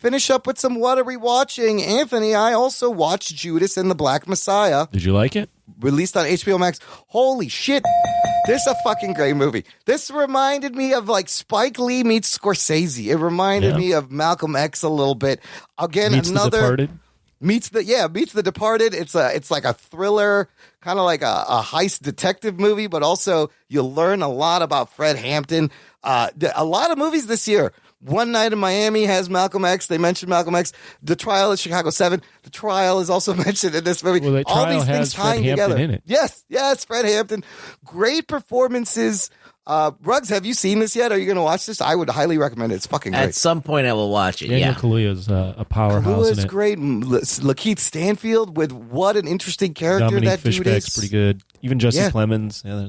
finish up with some what are we watching? Anthony, I also watched Judas and the Black Messiah. Did you like it? Released on HBO Max. Holy shit. This is a fucking great movie. This reminded me of like Spike Lee meets Scorsese. It reminded me of Malcolm X a little bit. Again, Meets another The Departed? Meets The Departed. It's like a thriller, kind of like a heist detective movie, but also you learn a lot about Fred Hampton. A lot of movies this year. One Night in Miami has Malcolm X. They mentioned Malcolm X. The Trial of Chicago 7. The Trial is also mentioned in this movie. Well, the all Trial these things has Fred tying Hampton together. in it. Yes, Fred Hampton. Great performances. Ruggs, have you seen this yet? Are you going to watch this? I would highly recommend it. It's fucking great. At some point, I will watch it. Daniel Yeah. Kaluuya's a powerhouse in Kaluuya's it. great. Lakeith Stanfield with what an interesting character Dominique that dude Fishback's is. pretty good. Even Jesse Yeah. Plemons. Yeah,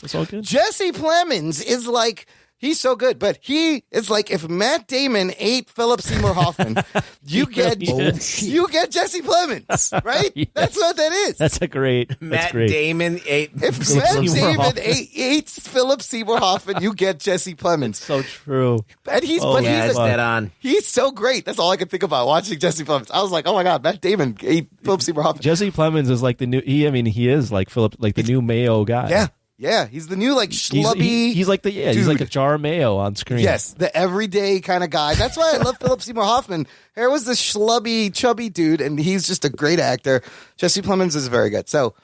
that's all good. Jesse Plemons is like, he's so good, but he is like if Matt Damon ate Philip Seymour Hoffman, you get Jesse Plemons, right? Yes. That's what that is. That's great. Matt Damon ate. If Philip Matt Seymour Damon Hoffman. ate Philip Seymour Hoffman, you get Jesse Plemons. So true. And he's Oh, but Yeah, he's it's dead on. he's so great. That's all I could think about watching Jesse Plemons. I was like, oh my god, Matt Damon ate Philip Seymour Hoffman. Jesse Plemons is like the new. He is like Philip, like the new Mayo guy. Yeah, he's the new like He's, schlubby. he's like he's like a dude. jar of mayo on screen. Yes, the everyday kind of guy. That's why I love Philip Seymour Hoffman. Here was this schlubby, chubby dude, and he's just a great actor. Jesse Plemons is very good. So,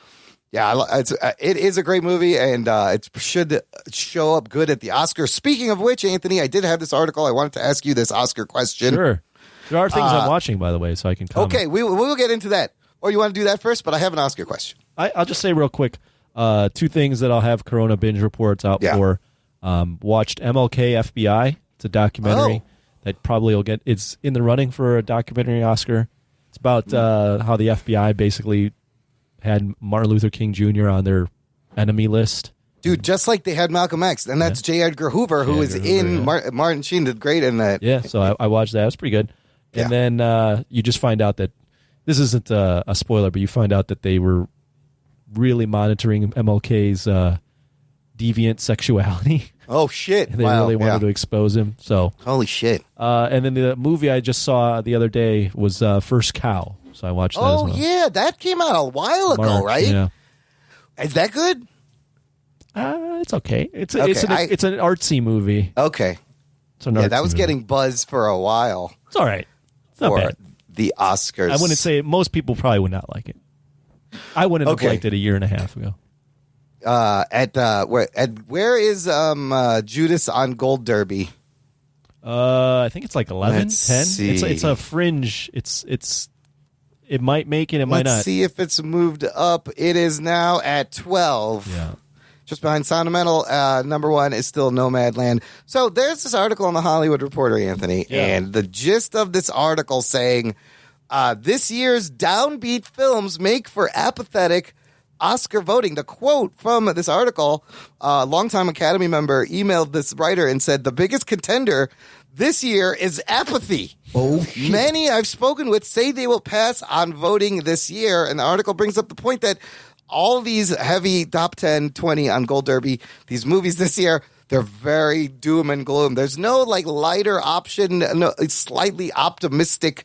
yeah, it is a great movie, and it should show up good at the Oscars. Speaking of which, Anthony, I did have this article. I wanted to ask you this Oscar question. Sure. There are things I'm watching, by the way, so I can comment. Okay, we'll get into that. Or you want to do that first? But I have an Oscar question. I'll just say real quick, two things that I'll have Corona binge reports out for. Watched MLK FBI. It's a documentary that probably will get. It's in the running for a documentary Oscar. It's about how the FBI basically had Martin Luther King Jr. on their enemy list. Dude, just like they had Malcolm X, and that's J. Edgar Hoover, who is in Martin Sheen did great in that. Yeah, so I watched that. It was pretty good. And then you just find out that this isn't a spoiler, but you find out that they were really monitoring MLK's deviant sexuality. Oh shit! And they really wanted to expose him. So holy shit! And then the movie I just saw the other day was First Cow. So I watched that as well. Yeah, that came out a while ago, March, right? Yeah. Is that good? It's okay. It's an artsy movie. Okay. It's an Yeah, artsy that was movie. getting buzz for a while. It's all right. It's not for bad. the Oscars. I wouldn't say most people probably would not like it. I wouldn't have liked it a year and a half ago. Where is Judas on Gold Derby? I think it's like 11, Let's 10. see. It's a fringe. It might make it. It might Let's not. see if it's moved up. It is now at 12. Yeah. Just behind Soundamental, number one is still Nomadland. So there's this article in the Hollywood Reporter, Anthony, and the gist of this article saying this year's downbeat films make for apathetic Oscar voting. The quote from this article, longtime Academy member emailed this writer and said, the biggest contender this year is apathy. Oh, shit. Many I've spoken with say they will pass on voting this year. And the article brings up the point that all these heavy top 10, 20 on Gold Derby, these movies this year, they're very doom and gloom. There's no like lighter option, no slightly optimistic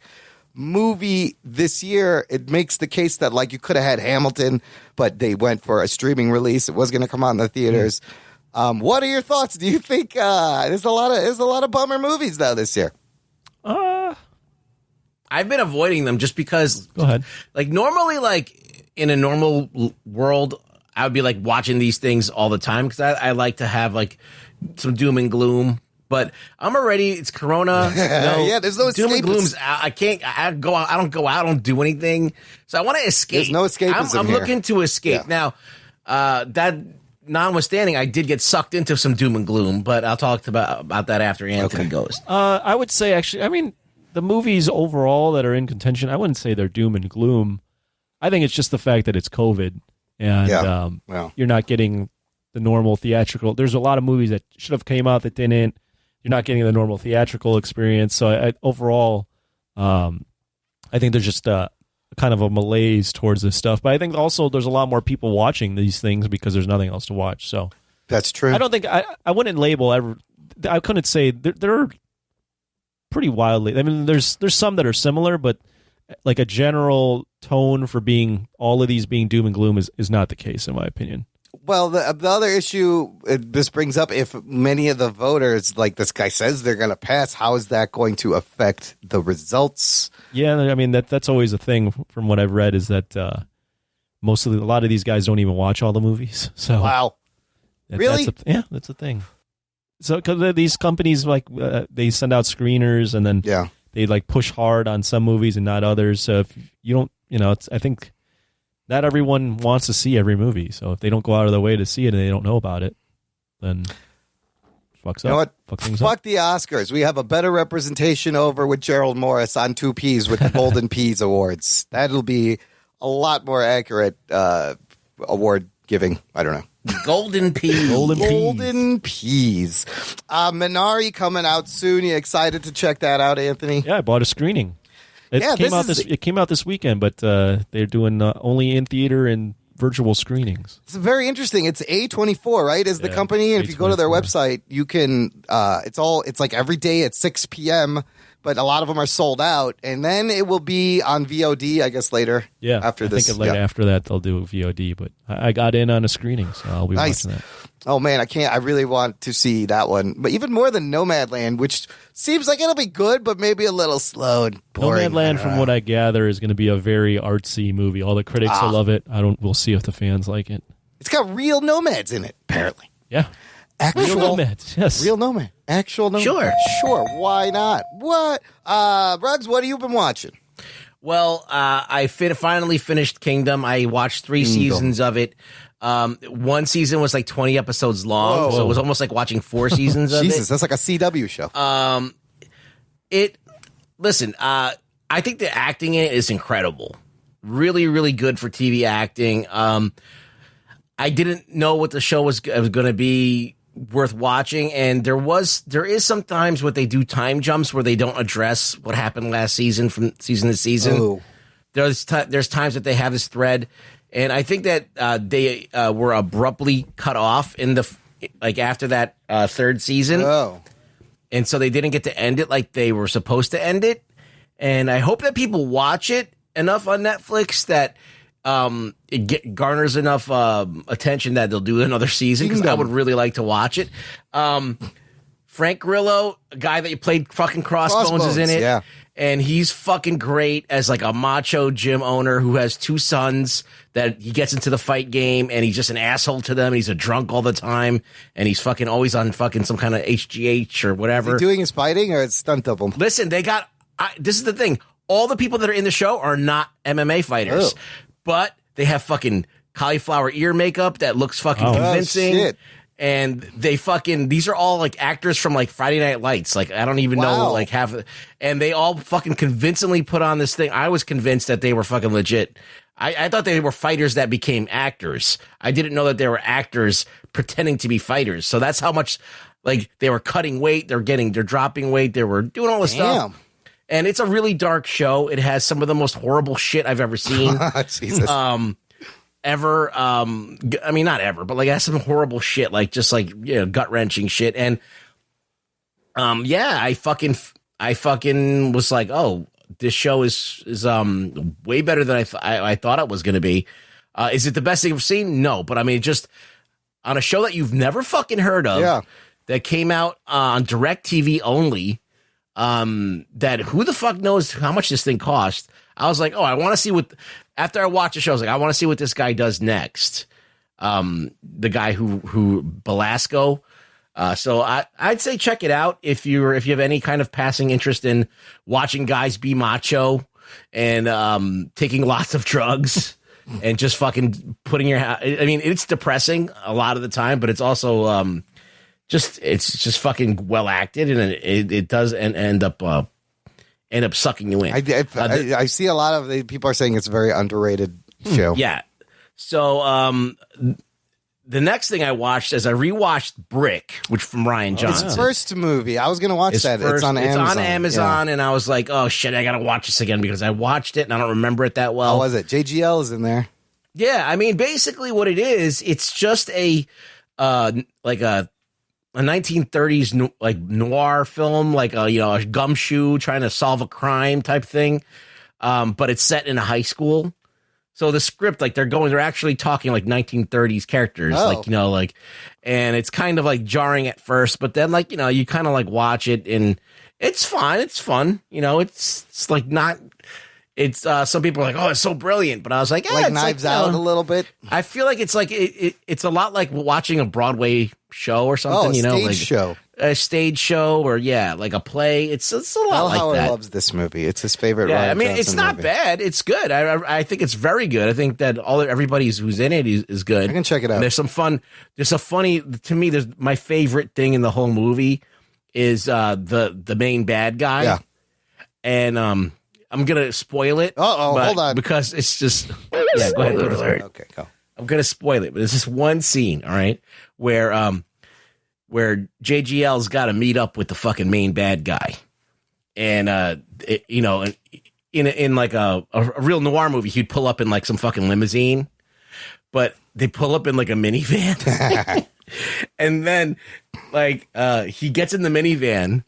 movie this year. It makes the case that like you could have had Hamilton, but they went for a streaming release. It was going to come out in the theaters. What are your thoughts? Do you think there's a lot of bummer movies though this year? I've been avoiding them just because. Go ahead. Like normally, like in a normal world, I would be like watching these things all the time because I like to have like some doom and gloom. But I'm already. It's Corona. Yeah, there's no doom and escapism. gloom's out. I can't. I go out. I don't go out. I don't do anything. So I want to escape. There's no escapism I'm here. looking to escape now. That notwithstanding, I did get sucked into some doom and gloom, but I'll talk about that after Anthony goes. I would say actually, I mean, the movies overall that are in contention, I wouldn't say they're doom and gloom. I think it's just the fact that it's COVID and you're not getting the normal theatrical. There's a lot of movies that should have came out that didn't. You're not getting the normal theatrical experience. So overall, I think there's just kind of a malaise towards this stuff. But I think also there's a lot more people watching these things because there's nothing else to watch. So that's true. I don't think I wouldn't label ever. I couldn't say there are pretty wildly. I mean, there's some that are similar, but like a general tone for being all of these being doom and gloom is not the case, in my opinion. Well, the other issue this brings up, if many of the voters, like this guy says, they're going to pass, how is that going to affect the results? Yeah, I mean, that's always a thing from what I've read, is that a lot of these guys don't even watch all the movies. So wow. Really? That's a thing. So because these companies, like, they send out screeners, and then they like push hard on some movies and not others. So if you don't, I think not everyone wants to see every movie. So if they don't go out of their way to see it and they don't know about it, then fucks up. You know what? Fuck the Oscars. We have a better representation over with Gerald Morris on 2 Ps with the Golden Peas Awards. That'll be a lot more accurate award giving. I don't know. Golden Peas. Golden Peas. Minari coming out soon. You excited to check that out, Anthony? Yeah, I bought a screening. It came out this weekend, but they're doing only in theater and virtual screenings. It's very interesting. It's A24, right? Is the company? And if you go to their website, you can. It's like every day at 6 p.m. But a lot of them are sold out, and then it will be on VOD, I guess, later. Yeah, after this. I think after that they'll do VOD. But I got in on a screening, so I'll be watching that. Oh man, I really want to see that one, but even more than Nomadland, which seems like it'll be good, but maybe a little slow and boring. Nomadland, from what I gather, is going to be a very artsy movie. All the critics will love it. We'll see if the fans like it. It's got real nomads in it, apparently. Yeah. Actual real nomads, yes. Real nomad. Actual nomad. Sure. Why not? What? Ruggs, what have you been watching? Well, I finally finished Kingdom. I watched 3 seasons of it. One season was like 20 episodes long, so it was almost like watching 4 seasons of it. Jesus, that's like a CW show. Listen, I think the acting in it is incredible. Really, really good for TV acting. I didn't know what the show was going to be worth watching, and there is sometimes what they do time jumps where they don't address what happened last season from season to season. Oh. There's times that they have this thread, and I think that they were abruptly cut off in after that 3rd season. Oh. And so they didn't get to end it like they were supposed to end it. And I hope that people watch it enough on Netflix that garners enough attention that they'll do another season, because I would really like to watch it. Frank Grillo, a guy that played fucking Crossbones is in it. Yeah. And he's fucking great as like a macho gym owner who has 2 sons that he gets into the fight game, and he's just an asshole to them. And he's a drunk all the time, and he's fucking always on fucking some kind of HGH or whatever. Is he doing his fighting or it's stunt double? Listen, this is the thing. All the people that are in the show are not MMA fighters, but they have fucking cauliflower ear makeup that looks fucking convincing. Shit. And these are all like actors from like Friday Night Lights. Like, I don't even know, like and they all fucking convincingly put on this thing. I was convinced that they were fucking legit. I thought they were fighters that became actors. I didn't know that they were actors pretending to be fighters. So that's how much, like, they were cutting weight. They're dropping weight. They were doing all this stuff. And it's a really dark show. It has some of the most horrible shit I've ever seen. Jesus. Ever. I mean, not ever, but like, it has some horrible shit, like just like, gut wrenching shit. And I fucking was like, oh, this show is way better than I thought it was going to be. Is it the best thing I've seen? No, but I mean, just on a show that you've never fucking heard of, that came out on DirecTV only. That who the fuck knows how much this thing cost. I was like, oh, I want to see after I watched the show, I was like, I want to see what this guy does next. The guy who Belasco. So I'd say check it out if you have any kind of passing interest in watching guys be macho and taking lots of drugs and just fucking putting I mean, it's depressing a lot of the time, but it's also it's just fucking well acted, and it does end up sucking you in. I see a lot of the people are saying it's a very underrated show. Yeah. So the next thing I watched is I rewatched Brick, which from Rian Johnson. His first movie. I was going to watch that. It's on Amazon. It's on Amazon, and I was like, oh shit, I got to watch this again because I watched it and I don't remember it that well. How was it? JGL is in there. Yeah, I mean, basically what it is, it's just a a 1930s like noir film, like a gumshoe trying to solve a crime type thing, but it's set in a high school. So the script, like they're actually talking like 1930s characters, and it's kind of like jarring at first, but then like you kind of like watch it and it's fine, it's fun, it's like not. It's some people are like, oh, it's so brilliant, but I was like, yeah, like it's Knives Out a little bit. I feel like it's like it's a lot like watching a Broadway show or something, a stage show, or like a play. It's a lot Mel like Howard that. Loves this movie. It's his favorite. Yeah, Ryan I mean, Johnson it's not movie. bad. It's good. I think it's very good. I think that everybody who's in it is good. I can check it out. And there's some fun. There's a funny to me. There's my favorite thing in the whole movie is the main bad guy. Yeah, and I'm gonna spoil it. Hold on, because it's just go ahead. Okay, go. I'm gonna spoil it, but there's this one scene, all right, where JGL's got to meet up with the fucking main bad guy, and in like a real noir movie, he'd pull up in like some fucking limousine, but they pull up in like a minivan, and then like he gets in the minivan.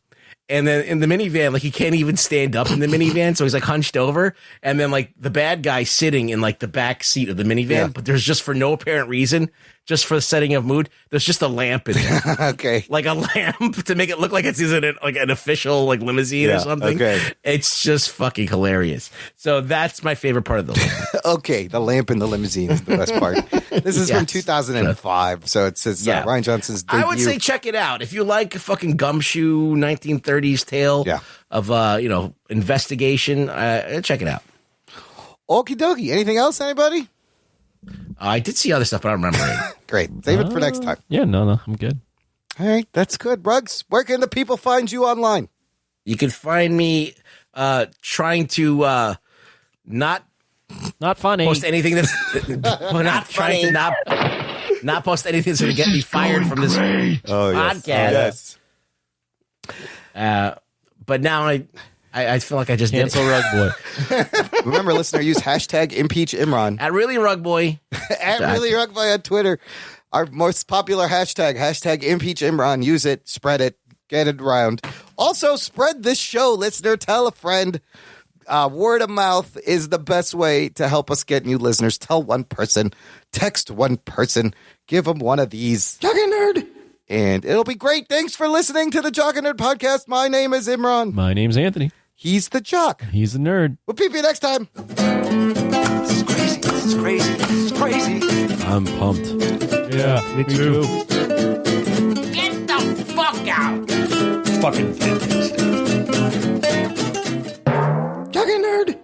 And then in the minivan, like he can't even stand up in the minivan, so he's like hunched over. And then like the bad guy sitting in like the back seat of the minivan, but there's just for no apparent reason, just for the setting of mood, there's just a lamp in there. Okay, like a lamp to make it look like it's like an official like limousine or something. Okay, it's just fucking hilarious. So that's my favorite part of the lamp. Okay, the lamp in the limousine is the best part. This is from 2005, so it says Ryan Johnson's debut. I would say check it out if you like a fucking gumshoe 1930s tale of investigation. Check it out. Okie dokie. Anything else? Anybody? I did see other stuff, but I don't remember it. Great. Save it for next time. Yeah, no, I'm good. All right, that's good. Ruggs, where can the people find you online? You can find me trying to not funny. Post anything that's not trying to not post anything that's going to get me fired from this podcast. But now I feel like I just cancel Rug Boy. Remember, listener, use hashtag impeach Imran. At Really Rug Boy. At Really Rug Boy on Twitter. Our most popular hashtag impeach Imran. Use it, spread it, get it around. Also, spread this show, listener. Tell a friend. Word of mouth is the best way to help us get new listeners. Tell one person, text one person, give them one of these. Jock and Nerd. And it'll be great. Thanks for listening to the Jock and Nerd podcast. My name is Imran. My name's Anthony. He's the Jock. He's the Nerd. We'll peep you next time. This is crazy. This is crazy. This is crazy. I'm pumped. Yeah, me too. Get the fuck out! Fucking fantastic. Jock and Nerd.